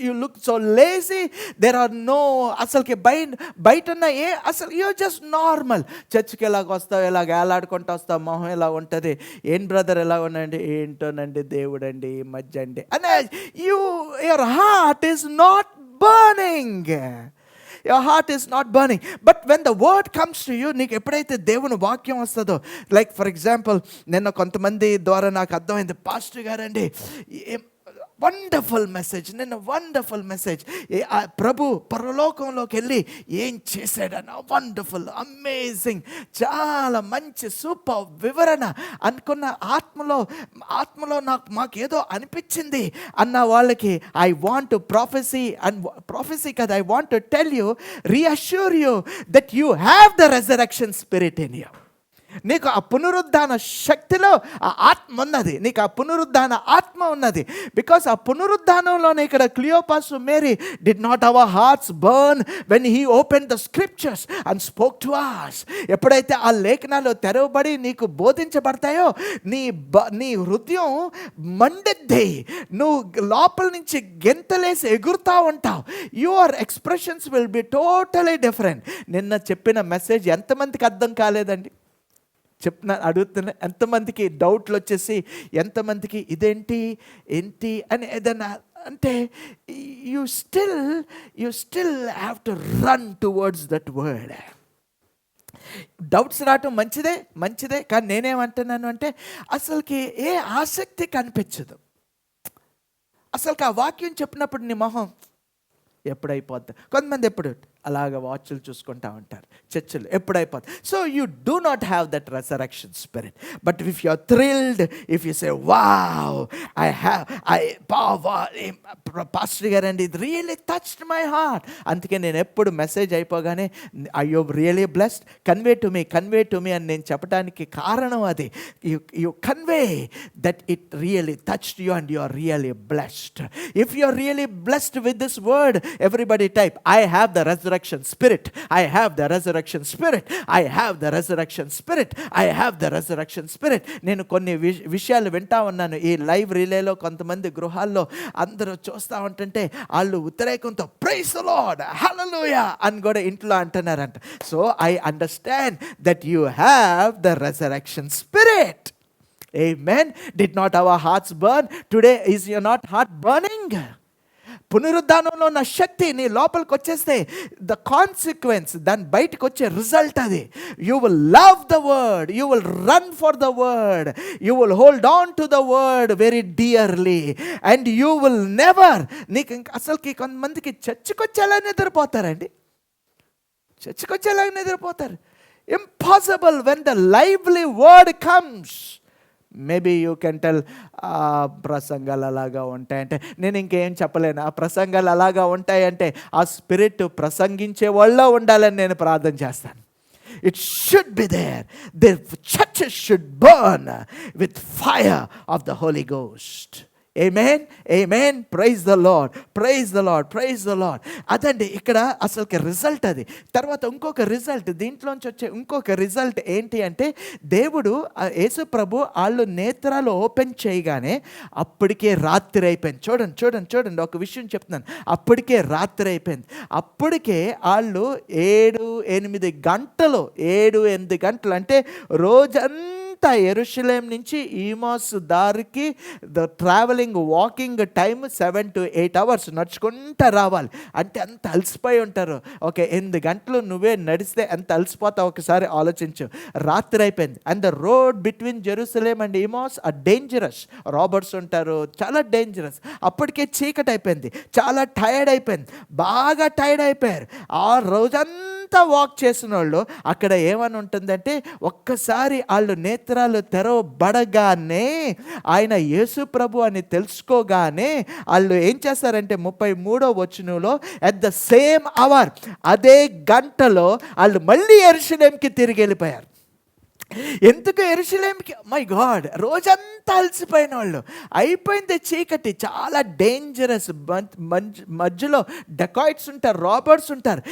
you look so lazy, there are no అసలుకి బయట ఉన్న అసలు యూ జస్ట్ నార్మల్. చర్చికి ఎలాగ వస్తావు, ఎలాగ ఏలాడుకుంటూ వస్తావు, మొహం ఎలా ఉంటుంది, ఏం బ్రదర్ ఎలా ఉన్నాయండి, ఏంటోనండి దేవుడండి ఈ మధ్య అండి అని your heart is not burning. Your heart is not burning. But when the word comes to you, నీకు ఎప్పుడైతే దేవుని వాక్యం వస్తుందో, లైక్ ఫర్ ఎగ్జాంపుల్ నిన్న కొంతమంది ద్వారా నాకు అర్థమైంది, పాస్టర్ గారండి వండర్ఫుల్ మెసేజ్, నిన్న వండర్ఫుల్ మెసేజ్, ప్రభు పరలోకంలోకి వెళ్ళి ఏం చేశాడన్న వండర్ఫుల్ అమేజింగ్, చాలా మంచి సూపర్ వివరణ అనుకున్న, ఆత్మలో మాకు ఏదో అనిపించింది అన్న వాళ్ళకి ఐ వాంట్ టు ప్రొఫెసీ కదా, I want to tell you, reassure you that you have the resurrection spirit in you. నీకు ఆ పునరుద్ధాన శక్తిలో ఆ ఆత్మ ఉన్నది, నీకు ఆ పునరుద్ధాన ఆత్మ ఉన్నది. బికాస్ ఆ పునరుద్ధానంలోనే ఇక్కడ Cleopas Mary did not our hearts burn when he open the scriptures and spoke to us. ఎప్పుడైతే ఆ లేఖనాలు తెరవబడి నీకు బోధించబడతాయో నీ హృదయం మండిద్ది, నువ్వు లోపల నుంచి గెంతలేసి ఎగురుతూ ఉంటావు. Your expressions will be totally different. నిన్న చెప్పిన మెసేజ్ ఎంతమందికి అర్థం కాలేదండి? అడుగుతున్నా, ఎంతమందికి డౌట్లు వచ్చేసి, ఎంతమందికి ఇదేంటి ఏంటి అని ఏదన్నా అంటే you still have to run towards that word. Doubts రావటం మంచిదే, కానీ నేనేమంటున్నాను అంటే అసలుకి ఏ ఆసక్తి కనిపించదు. అసలుకి ఆ వాక్యం చెప్పినప్పుడు నీ మొహం ఎప్పుడైపోద్ది. కొంతమంది ఎప్పుడు అలాగ వాచ్లు చూసుకుంటా ఉంటారు, చర్చలు ఎప్పుడైపోతుంది. So you do not have that resurrection spirit. But if you are thrilled, if you say wow pastor గారండి ఇది రియల్లీ టచ్డ్ మై హార్ట్. అందుకే నేను ఎప్పుడు మెసేజ్ అయిపోగానే I you really blessed, convey to me అని నేను చెప్పడానికి కారణం అది. You convey that it really touched you and you are really blessed. If you are really blessed with this word, everybody type, I have the resurrection spirit, I have the resurrection spirit, I have the resurrection spirit, I have the resurrection spirit. నేను కొన్ని విషయాలు వింటా ఉన్నాను ఈ live రిలేలో. కొంతమంది గృహాల్లో అందరూ చూస్తూ ఉంటుంటే వాళ్ళు ఉత్తరేకంతో ప్రైజ్ ద లార్డ్, హల్లెలూయా అని కూడా ఇంట్లో అంటున్నారంట. So I understand that you have the resurrection spirit. Amen. Did not our hearts burn? Today is your not heart burning? పునరుద్ధానంలో ఉన్న శక్తి నీ లోపలికి వచ్చేస్తే ద కాన్సిక్వెన్స్, దాని బయటకు వచ్చే రిజల్ట్ అది. You will love the word, you will run for the word, you will hold on to the word very dearly, and you will never. నీకు ఇంకా అసలుకి కొంతమందికి చర్చకొచ్చేలా నిద్రపోతారండి, చర్చకొచ్చేలా నిద్రపోతారు. Impossible when the lively word comes. Maybe you can tell ప్రసంగాలు అలాగా ఉంటాయంటే, నేను ఇంకేం చెప్పలేను. ఆ ప్రసంగాలు అలాగా ఉంటాయంటే ఆ స్పిరిట్ ప్రసంగించే వాళ్ళ ఉండాలని నేను ప్రార్థన చేస్తాను. It should be there. The churches should burn with fire of the Holy Ghost. Amen, amen. Praise the Lord, praise the Lord, praise the Lord. అదండి ఇక్కడ అసలుకి రిజల్ట్ అది. తర్వాత ఇంకొక రిజల్ట్, దీంట్లోంచి వచ్చే ఇంకొక రిజల్ట్ ఏంటి అంటే, దేవుడు యేసు ప్రభు వాళ్ళు నేత్రాలు ఓపెన్ చేయగానే అప్పటికే రాత్రి అయిపోయింది. చూడండి ఒక విషయం చెప్తున్నాను. అప్పటికే రాత్రి అయిపోయింది. అప్పటికే వాళ్ళు 7-8 గంటలు అంటే రోజంతా యెరూషలేం నుంచి ఈమాస్ దారికి travelling walking time 7 to 8 hours నడుచుకుంటూ రావాలి. అంటే అంత అలసిపోయి ఉంటారు. ఓకే, 8 గంటలు నువ్వే నడిస్తే ఎంత అలసిపోతావు ఒకసారి ఆలోచించు. రాత్రి అయిపోయింది. And the road between Jerusalem and Emmaus are dangerous. Robbers ఉంటారు, చాలా డేంజరస్. అప్పటికే చీకటి అయిపోయింది, చాలా టైర్డ్ అయిపోయింది, బాగా టైర్డ్ అయిపోయారు. ఆ రోజంతా వాక్ చేసిన వాళ్ళు అక్కడ ఏమని ఉంటుందంటే, ఒక్కసారి వాళ్ళు నేత్రాలు తెరవబడగానే ఆయన యేసు ప్రభు అని తెలుసుకోగానే వాళ్ళు ఏం చేస్తారంటే 33వ వచనంలో అట్ ద సేమ్ అవర్, అదే గంటలో వాళ్ళు మళ్ళీ యెరూషలేంకి తిరిగి వెళ్ళిపోయారు. ఎందుకు యెరూషలేముకి, మై గాడ్, రోజంతా అలసిపోయిన వాళ్ళు, అయిపోయింది చీకటి, చాలా డేంజరస్, మధ్యలో డెకాయిట్స్ ఉంటారు, రాబర్ట్స్ ఉంటారు,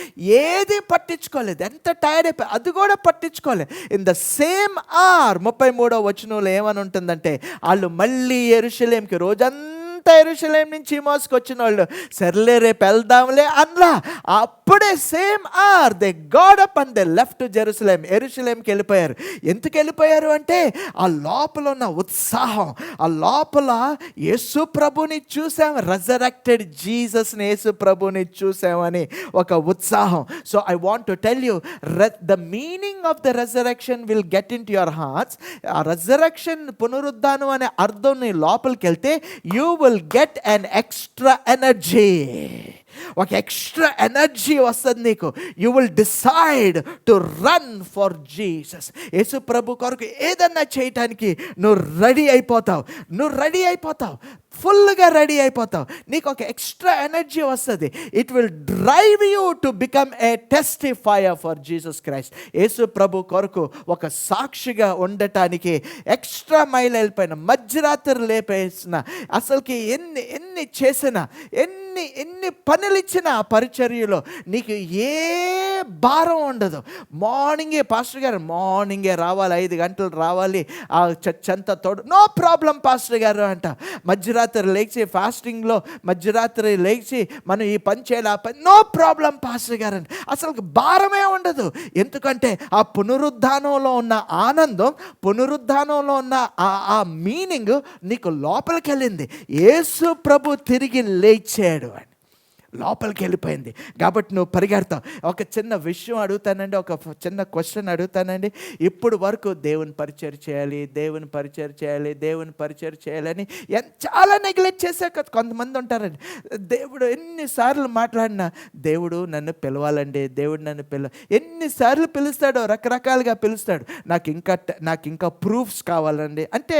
ఏది పట్టించుకోలేదు, ఎంత టైర్డ్ అయిపోయి అది కూడా పట్టించుకోలేదు. ఇన్ ద సేమ్ ఆర్ 33వ వచనంలో ఏమని ఉంటుందంటే, వాళ్ళు మళ్ళీ యెరూషలేముకి, రోజంతా యెరూషలేం నుంచి మోసుకొచ్చిన వాళ్ళు, సర్లే రేపు వెళ్దాంలే అన్లా. అప్పుడే same hour they got up and they left Jerusalem, యెరూషలేంకి వెళ్ళిపోయారు. ఎందుకు వెళ్ళిపోయారు అంటే, ఆ లోపల ఉన్న ఉత్సాహం, ఆ లోపల యేసు ప్రభుని చూసాం, రెజరెక్టెడ్ జీసస్ని, యేసు ప్రభుని చూసామని ఒక ఉత్సాహం. So I want to tell you, the meaning of the resurrection will get into your hearts. ఆ రెజరెక్షన్, పునరుద్ధానం అనే అర్థం నీ లోపలికి వెళ్తే, you will get an extra energy. ఒక ఎక్స్ట్రా ఎనర్జీ వస్తుంది నీకు. You will decide to run for Jesus. యేసు ప్రభు కొరకు ఏదన్నా చేయటానికి నువ్వు రెడీ అయిపోతావు, ఫుల్గా రెడీ అయిపోతావు. నీకు ఒక ఎక్స్ట్రా ఎనర్జీ వస్తుంది. It will drive you to become a testifier for Jesus Christ. యేసు ప్రభు కొరకు ఒక సాక్షిగా ఉండటానికి ఎక్స్ట్రా మైల్ వెళ్ళిపోయిన, మధ్యరాత్రి లేపేసిన, అసలుకి ఎన్ని చేసినా, ఎన్ని పనులు ఇచ్చినా ఆ పరిచర్యలో నీకు ఏ భారం ఉండదు. మార్నింగే పాస్టర్ గారు, మార్నింగే రావాలి, 5 గంటలు రావాలి, ఆ చర్చ్ అంతా తోడు, నో ప్రాబ్లం పాస్టర్ గారు అంట. మధ్యరాత్రి లేచి ఫాస్టింగ్లో, మధ్యరాత్రి లేచి మనం ఈ పని చేయాలి, ఆ పని, నో ప్రాబ్లం పాస్టర్ గారు అంట. అసలు భారమే ఉండదు. ఎందుకంటే ఆ పునరుద్ధానంలో ఉన్న ఆనందం, పునరుద్ధానంలో ఉన్న ఆ మీనింగ్ నీకు లోపలికి వెళ్ళింది. యేసు ప్రభు తిరిగి లేచాడు అని లోపలికి వెళ్ళిపోయింది. కాబట్టి నువ్వు పరిగెడతావు. ఒక చిన్న విషయం అడుగుతానండి, ఒక చిన్న క్వశ్చన్ అడుగుతానండి. ఇప్పుడు వరకు దేవుని పరిచయం చేయాలని చాలా నెగ్లెక్ట్ చేశాక కొంతమంది ఉంటారండి. దేవుడు ఎన్నిసార్లు మాట్లాడినా, దేవుడు నన్ను పిలవాలండి, ఎన్నిసార్లు పిలుస్తాడో, రకరకాలుగా పిలుస్తాడు. నాకు ఇంకా ప్రూఫ్స్ కావాలండి అంటే,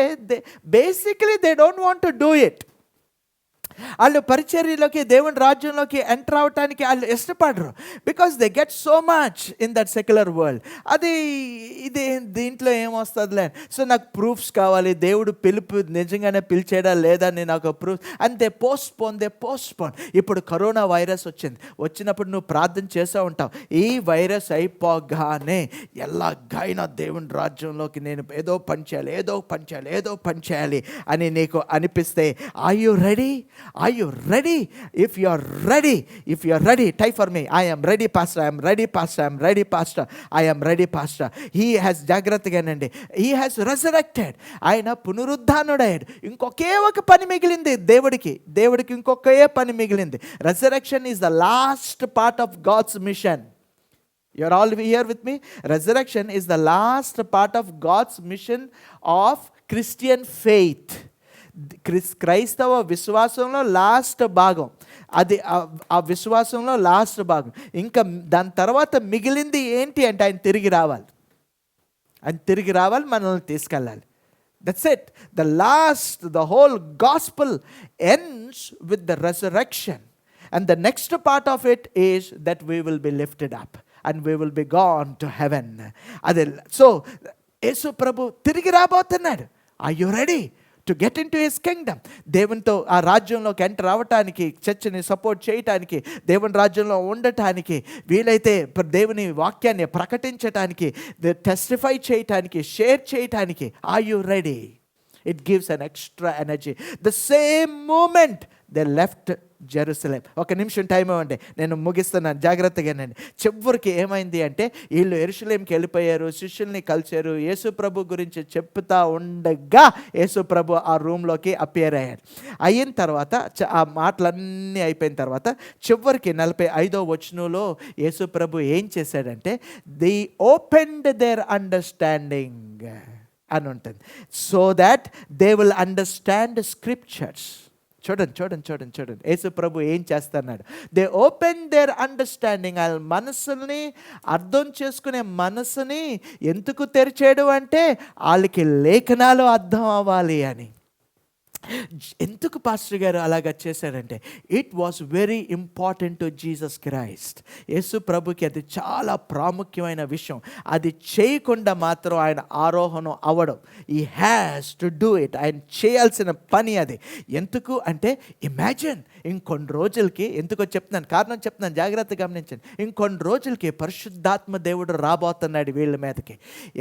basically they don't want to do it. వాళ్ళు పరిచర్యలోకి, దేవుని రాజ్యంలోకి ఎంటర్ అవటానికి వాళ్ళు ఇష్టపడరు. Because they get so much in that secular world. ఇది దీంట్లో ఏమొస్తుందిలే. సో నాకు ప్రూఫ్స్ కావాలి, దేవుడు పిలుపు నిజంగానే పిలిచేడా లేదా అని నాకు ప్రూఫ్. And they postpone. ఇప్పుడు కరోనా వైరస్ వచ్చినప్పుడు నువ్వు ప్రార్థన చేస్తూ ఉంటావు, ఈ వైరస్ అయిపోగానే ఎలాగైనా దేవుని రాజ్యంలోకి నేను ఏదో పని చేయాలి అని నీకు అనిపిస్తే, are you ready? Are you ready? If you are ready, type for me. I am ready, pastor. I am ready, pastor. He has జాగ్రత్తగానండి, he has resurrected. ఆయన పునరుద్ధానుడయ్యాడు. ఇంకొకే ఒక పని మిగిలింది దేవుడికి ఇంకొకే పని మిగిలింది. Resurrection is the last part of God's mission. You are all here with me? Resurrection is the last part of God's mission of Christian faith. క్రైస్తవ విశ్వాసంలో last భాగం అది. ఆ విశ్వాసంలో లాస్ట్ భాగం. ఇంకా దాని తర్వాత మిగిలింది ఏంటి అంటే, ఆయన తిరిగి రావాలి, మనల్ని తీసుకెళ్ళాలి. That's it. The whole gospel ends with the resurrection. And the next part of it is that we will be lifted up and we will be gone to heaven. So, యేసు ప్రభు తిరిగి రాబోతున్నాడు. Are you ready to get into his kingdom? దేవునితో ఆ రాజ్యంలోకి enter అవ్వటానికి, చర్చిని support చేయటానికి, దేవుని రాజ్యంలో ఉండటానికి, వీలైతే దేవుని వాక్యాన్ని ప్రకటించటానికి, టెస్టిఫై చేయటానికి, షేర్ చేయటానికి, are you ready? It gives an extra energy. The same moment they left Jerusalem. ఒక నిమిషం టైం ఇవ్వండి, నేను ముగిస్తున్నాను జాగ్రత్తగానండి. చివరికి ఏమైంది అంటే, వీళ్ళు యెరూషలేంకి వెళ్ళిపోయారు, శిష్యుల్ని కలిశారు, యేసు ప్రభు గురించి చెప్తా ఉండగా యేసు ప్రభు ఆ రూమ్లోకి అపియర్ అయ్యాడు. అయిన తర్వాత, ఆ మాటలన్నీ అయిపోయిన తర్వాత, చివరికి 45వ వచనంలో యేసు ప్రభు ఏం చేశాడంటే, ది ఓపెన్డ్ దేర్ అండర్స్టాండింగ్ అని ఉంటుంది. So that they will understand scriptures. చూడండి యేసు ప్రభు ఏం చేస్తున్నాడు. They open their understanding. వాళ్ళ మనసుని అర్థం చేసుకునే మనసుని ఎందుకు తెరిచాడు అంటే, వాళ్ళకి లేఖనాలు అర్థం అవ్వాలి అని. ఎందుకు పాస్టర్ గారు అలాగా చేశారంటే, it was very important to Jesus Christ. యేసు ప్రభుకి అది చాలా ప్రాముఖ్యమైన విషయం. అది చేయకుండా మాత్రం ఆయన ఆరోహణం అవ్వడం. ఈ హ్యాస్ టు డూ ఇట్. ఆయన చేయాల్సిన పని అది. ఎందుకు అంటే, ఇమాజిన్ ఇంకొన్ని రోజులకి, ఎందుకో చెప్తున్నాను, కారణం చెప్తున్నాను, జాగ్రత్తగా గమనించండి. ఇంకొన్ని రోజులకి పరిశుద్ధాత్మ దేవుడు రాబోతున్నాడు వీళ్ళ మీదకి.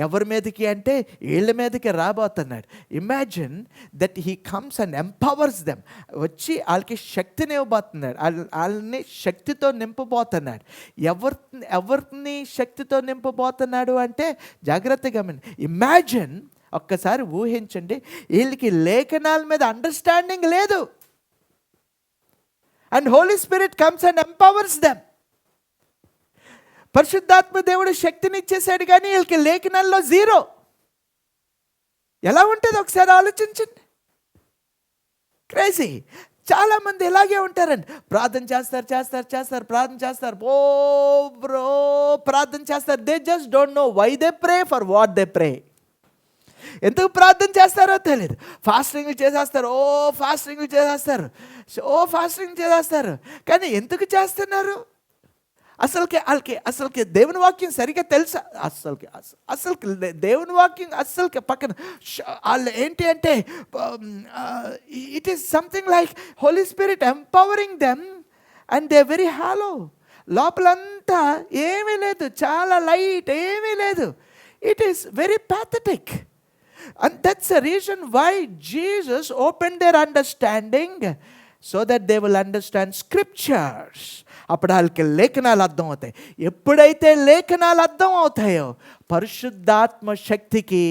ఎవరి మీదకి అంటే వీళ్ళ మీదకి రాబోతున్నాడు. Imagine that he comes and empowers them. వచ్చి వాళ్ళకి శక్తిని ఇవ్వబోతున్నాడు. వాళ్ళని శక్తితో నింపబోతున్నాడు. ఎవరిని శక్తితో నింపబోతున్నాడు అంటే, జాగ్రత్తగా ఇమాజిన్, ఒక్కసారి ఊహించండి, వీళ్ళకి లేఖనాల మీద అండర్స్టాండింగ్ లేదు. And Holy Spirit comes and empowers them. పరిశుద్ధాత్మ దేవుడు శక్తిని ఇచ్చేసాడు, కానీ వీళ్ళకి లేఖనాల్లో జీరో. ఎలా ఉంటుంది ఒకసారి ఆలోచించండి. క్రేజీ. చాలామంది ఇలాగే ఉంటారండి. ప్రార్థన చేస్తారు, ప్రార్థన చేస్తారు, ఓ బ్రో ప్రార్థన చేస్తారు. They just don't know why they pray, for what they pray. ఎందుకు ప్రార్థన చేస్తారో తెలియదు. ఫాస్టింగ్లు చేసేస్తారు, ఫాస్టింగ్ చేసేస్తారు. కానీ ఎందుకు చేస్తున్నారు? అసలుకి దేవుని వాక్యం సరిగ్గా తెలుసా? అసలుకి దేవుని వాక్యం అసలుకి పక్కన వాళ్ళు ఏంటి అంటే, it is something like Holy Spirit empowering them and they very hollow. లోపలంతా ఏమీ లేదు, చాలా లైట్, ఏమీ లేదు. It is very pathetic. And that's the reason why Jesus opened their understanding so that they will understand scriptures. అప్పుడు వాళ్ళకి లేఖనాలు అర్థం అవుతాయి. ఎప్పుడైతే లేఖనాలు అర్థం అవుతాయో పరిశుద్ధాత్మ శక్తికి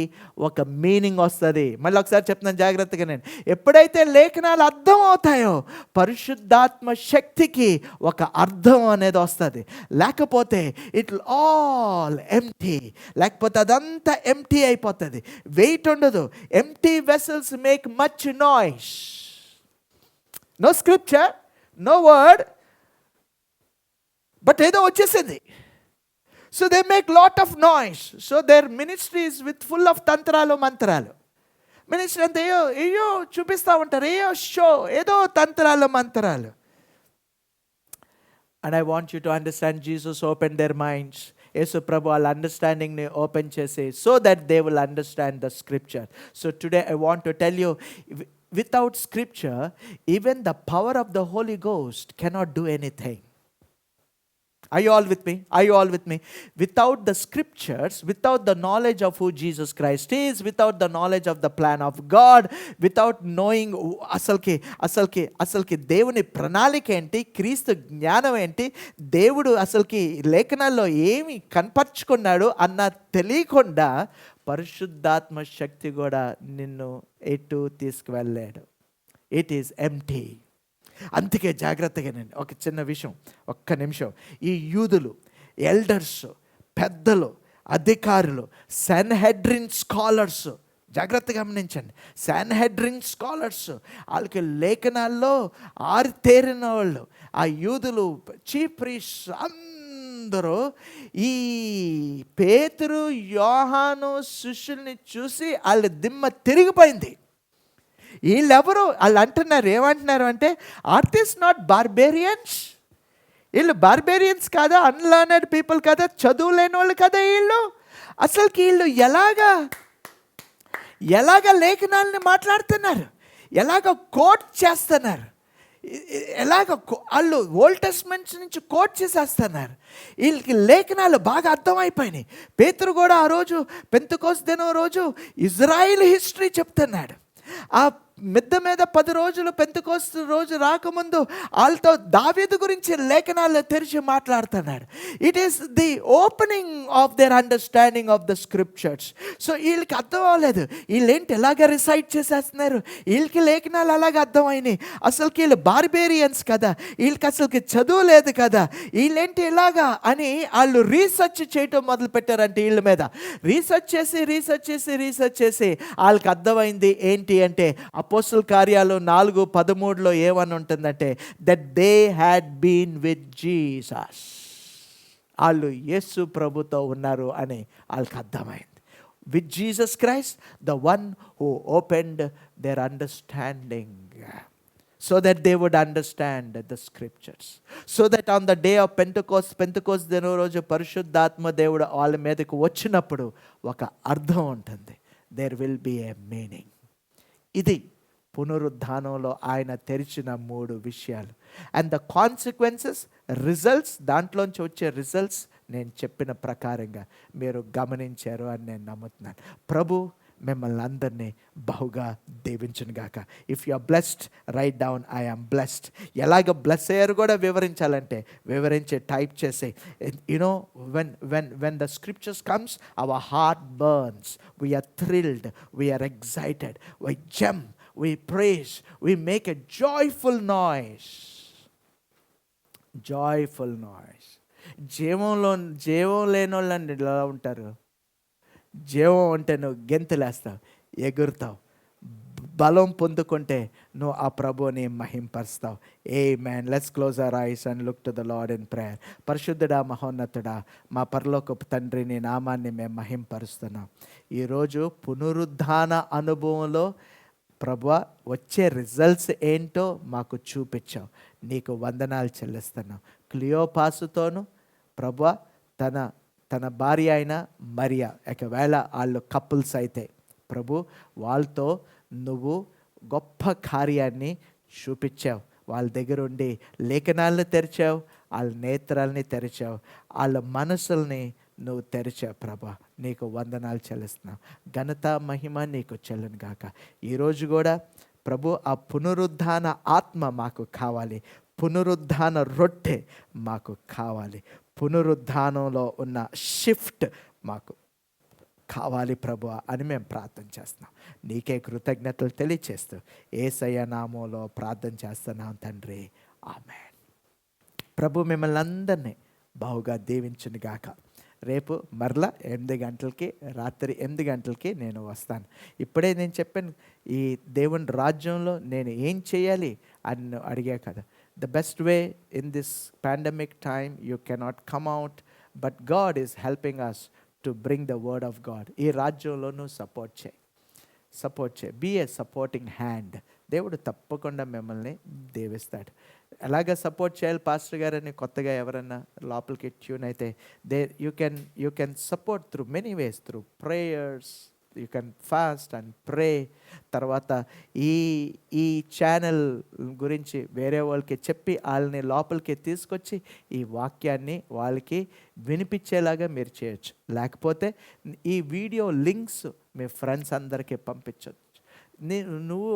ఒక మీనింగ్ వస్తుంది. మళ్ళీ ఒకసారి చెప్తున్నాను జాగ్రత్తగా. నేను ఎప్పుడైతే లేఖనాలు అర్థం అవుతాయో పరిశుద్ధాత్మ శక్తికి ఒక అర్థం అనేది వస్తుంది. లేకపోతే ఇట్ ఆల్ ఎంప్టీ. లేకపోతే అదంతా ఎంప్టీ అయిపోతుంది, వెయిట్ ఉండదు. Empty vessels make much noise. No scripture, no word, but ఏదో వచ్చేసింది. So they make lot of noise. So their ministry is with full of తంత్రాలు మంత్రాలు. మినిస్ట్రీ అంతా ఏయో చూపిస్తూ ఉంటారు, షో, ఏదో తంత్రాలు మంత్రాలు. And I want you to understand, Jesus open their minds. యేసు ప్రభు వాళ్ళ అండర్స్టాండింగ్ని ఓపెన్ చేసి, so that they will understand the scripture. So today I want to tell you, without scripture, even the power of the Holy Ghost cannot do anything. Are you all with me? Without the scriptures, without the knowledge of who Jesus Christ is, without the knowledge of the plan of God, without knowing అసలుకి దేవుని ప్రణాళిక ఏంటి, క్రీస్తు జ్ఞానం ఏంటి, దేవుడు అసలుకి లేఖనాల్లో ఏమి కనపరుచుకున్నాడు అన్న తెలియకుండా పరిశుద్ధాత్మ శక్తి కూడా నిన్ను ఎటు తీసుకువెళ్ళాడు. It is empty. అందుకే జాగ్రత్తగా, నేను ఒక చిన్న విషయం, ఒక్క నిమిషం. ఈ యూదులు, ఎల్డర్స్, పెద్దలు, అధికారులు, సన్హెడ్రిన్ స్కాలర్స్, జాగ్రత్తగా గమనించండి. సన్హెడ్రిన్ స్కాలర్స్, వాళ్ళకి లేఖనాల్లో ఆరితేరిన వాళ్ళు, ఆ యూదులు, చీఫ్ ప్రీస్ట్స్ అందరూ ఈ పేతురు, యోహాను శిష్యుల్ని చూసి వాళ్ళ దిమ్మ తిరిగిపోయింది. వీళ్ళెవరు? వాళ్ళు అంటున్నారు, ఏమంటున్నారు అంటే, ఆర్ దిస్ నాట్ బార్బేరియన్స్? వీళ్ళు బార్బేరియన్స్ కాదా? అన్లర్నెడ్ పీపుల్ కదా? చదువు లేని వాళ్ళు కదా వీళ్ళు? అసలుకి వీళ్ళు ఎలాగ లేఖనాలని మాట్లాడుతున్నారు, ఎలాగ కోట్ చేస్తున్నారు, వాళ్ళు ఓల్డ్ టెస్ట్మెంట్స్ నుంచి కోట్ చేసేస్తున్నారు. వీళ్ళకి లేఖనాలు బాగా అర్థమైపోయినాయి. పేతురు కూడా ఆ రోజు పెంతెకోస్తు దినం రోజు ఇజ్రాయిల్ హిస్టరీ చెప్తున్నాడు. ఆ మిద్ద మీద 10 రోజులు పెంతెకోస్తు రోజు రాకముందు వాళ్ళతో దావీదు గురించి లేఖనాలు తెరిచి మాట్లాడుతున్నాడు. It is the opening of their understanding of the scriptures. So వీళ్ళకి అర్థం అవ్వలేదు. వీళ్ళేంటి ఎలాగ రిసైట్ చేసేస్తున్నారు? వీళ్ళకి లేఖనాలు అలాగ అర్థమైనాయి. అసలుకి వీళ్ళు బార్బేరియన్స్ కదా, వీళ్ళకి అసలుకి చదువు లేదు కదా, వీళ్ళేంటి ఇలాగా అని వాళ్ళు రీసెర్చ్ చేయటం మొదలుపెట్టారంటే వీళ్ళ మీద. రీసెర్చ్ చేసి వాళ్ళకి అర్థమైంది ఏంటి అంటే, అపోస్తల కార్యాలు 4:13 ఏమని ఉంటుందంటే, that they had been with Jesus. వాళ్ళు యేసు ప్రభుతో ఉన్నారు అని వాళ్ళకి అర్థమైంది. with Jesus Christ, the one who opened their understanding, so that they would understand the scriptures. So that on the day of Pentecost దిన రోజు పరిశుద్ధాత్మ దేవుడు వాళ్ళ మీదకి వచ్చినప్పుడు ఒక అర్థం ఉంటుంది. There will be a meaning. ఇది పునరుద్ధానంలో ఆయన తెరిచిన 3 విషయాలు. అండ్ ద కాన్సిక్వెన్సెస్, రిజల్ట్స్, దాంట్లోంచి వచ్చే రిజల్ట్స్ నేను చెప్పిన ప్రకారంగా మీరు గమనించారు అని నేను నమ్ముతున్నాను. ప్రభు మిమ్మల్ని అందరినీ బహుగా దీవించును గాక. If you are blessed, write down I am blessed. ఎలాగ బ్లెస్ అయ్యారు కూడా వివరించాలంటే వివరించే టైప్ చేసే. You know when the scriptures comes, our heart burns, we are thrilled, we are excited, we jump, we praise, we make a joyful noise. జీవం లేని వాళ్ళండి ఇలా ఉంటారు. జీవం అంటే నువ్వు గెంతులేస్తావు, ఎగురుతావు. బలం పొందుకుంటే నువ్వు ఆ ప్రభువుని మహింపరుస్తావు. Amen. Let's close our eyes and look to the lord in prayer. పరిశుద్ధుడా, మహోన్నతుడా, మా పరలోకపు తండ్రి, నీ నామాన్ని మేము మహింపరుస్తున్నాం. ఈరోజు పునరుద్ధాన అనుభవంలో ప్రభువా వచ్చే రిజల్ట్స్ ఏంటో మాకు చూపించావు. నీకు వందనాలు చెల్లిస్తున్నాం. క్లియోపాసుతోను ప్రభువా తన భార్య అయిన మరియా, ఒకవేళ వాళ్ళు కపుల్స్ అయితే ప్రభు, వాళ్ళతో నువ్వు గొప్ప కార్యాన్ని చూపించావు. వాళ్ళ దగ్గర ఉండి లేఖనాలను తెరిచావు, వాళ్ళ నేత్రాలని తెరిచావు, వాళ్ళ మనసుల్ని నువ్వు తెరిచావు. ప్రభా, నీకు వందనాలు చెల్లిస్తున్నావు. ఘనత మహిమ నీకు చెల్లును గాక. ఈరోజు కూడా ప్రభు, ఆ పునరుద్ధాన ఆత్మ మాకు కావాలి. పునరుద్ధాన రొట్టె మాకు కావాలి. పునరుద్ధానంలో ఉన్న షిఫ్ట్ మాకు కావాలి ప్రభు అని మేము ప్రార్థన చేస్తున్నాం. నీకే కృతజ్ఞతలు తెలియచేస్తూ యేసయ్య నామములో ప్రార్థన చేస్తున్నాం తండ్రి. ఆమేన్. ప్రభు మిమ్మల్ని అందరినీ బహుగా దీవించును గాక. రేపు మరలా 8 గంటలకి, రాత్రి 8 గంటలకి నేను వస్తాను. ఇప్పుడే నేను చెప్పాను, ఈ దేవుని రాజ్యంలో నేను ఏం చేయాలి అని అడిగా కదా. The best way in this pandemic time, you cannot come out, but God is helping us to bring the word of God. ఈ రాజ్యంలో నువ్వు సపోర్ట్ చేయి. Be a supporting hand. దేవుడు తప్పకుండా మిమ్మల్ని దీవిస్తాడు. ఎలాగ సపోర్ట్ చేయాలి పాస్టర్ గారని కొత్తగా ఎవరన్నా లోపలికి ట్యూన్ అయితే, you can support through many ways, through prayers. You can fast and pray. తర్వాత ఈ ఛానల్ గురించి వేరే వాళ్ళకి చెప్పి వాళ్ళని లోపలికి తీసుకొచ్చి ఈ వాక్యాన్ని వాళ్ళకి వినిపించేలాగా మీరు చేయొచ్చు. లేకపోతే ఈ వీడియో లింక్స్ మీ ఫ్రెండ్స్ అందరికీ పంపించవచ్చు. నువ్వు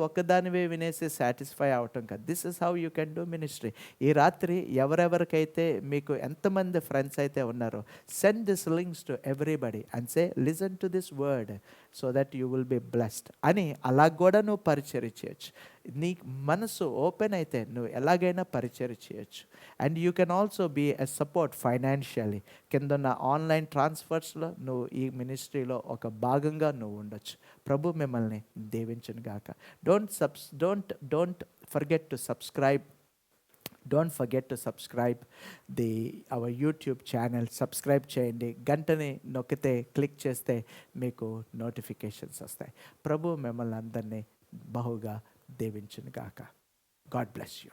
ఒక్కదానివే వినేసి సాటిస్ఫై అవటం కాదు. This is how you can do ministry. ఈ రాత్రి ఎవరెవరికైతే మీకు ఎంతమంది ఫ్రెండ్స్ అయితే ఉన్నారో, send this links to everybody and say listen to this word so that you will be blessed అని. అలా కూడా నువ్వు పరిచర్య చేయొచ్చు. నీ మనసు ఓపెన్ అయితే నువ్వు ఎలాగైనా పరిచర్య చేయొచ్చు. And you can also be a support financially. కిందన్న ఆన్లైన్ ట్రాన్స్ఫర్స్లో నువ్వు ఈ మినిస్ట్రీలో ఒక భాగంగా నువ్వు ఉండొచ్చు. ప్రభు మిమ్మల్ని దీవించును గాక. Don't forget to subscribe. Don't forget to subscribe our YouTube channel. Subscribe చేయండి. గంటని నొక్కితే, క్లిక్ చేస్తే మీకు నోటిఫికేషన్స్ వస్తాయి. ప్రభు మిమ్మల్ని అందరినీ బహుగా దీవించును గాక. God bless you.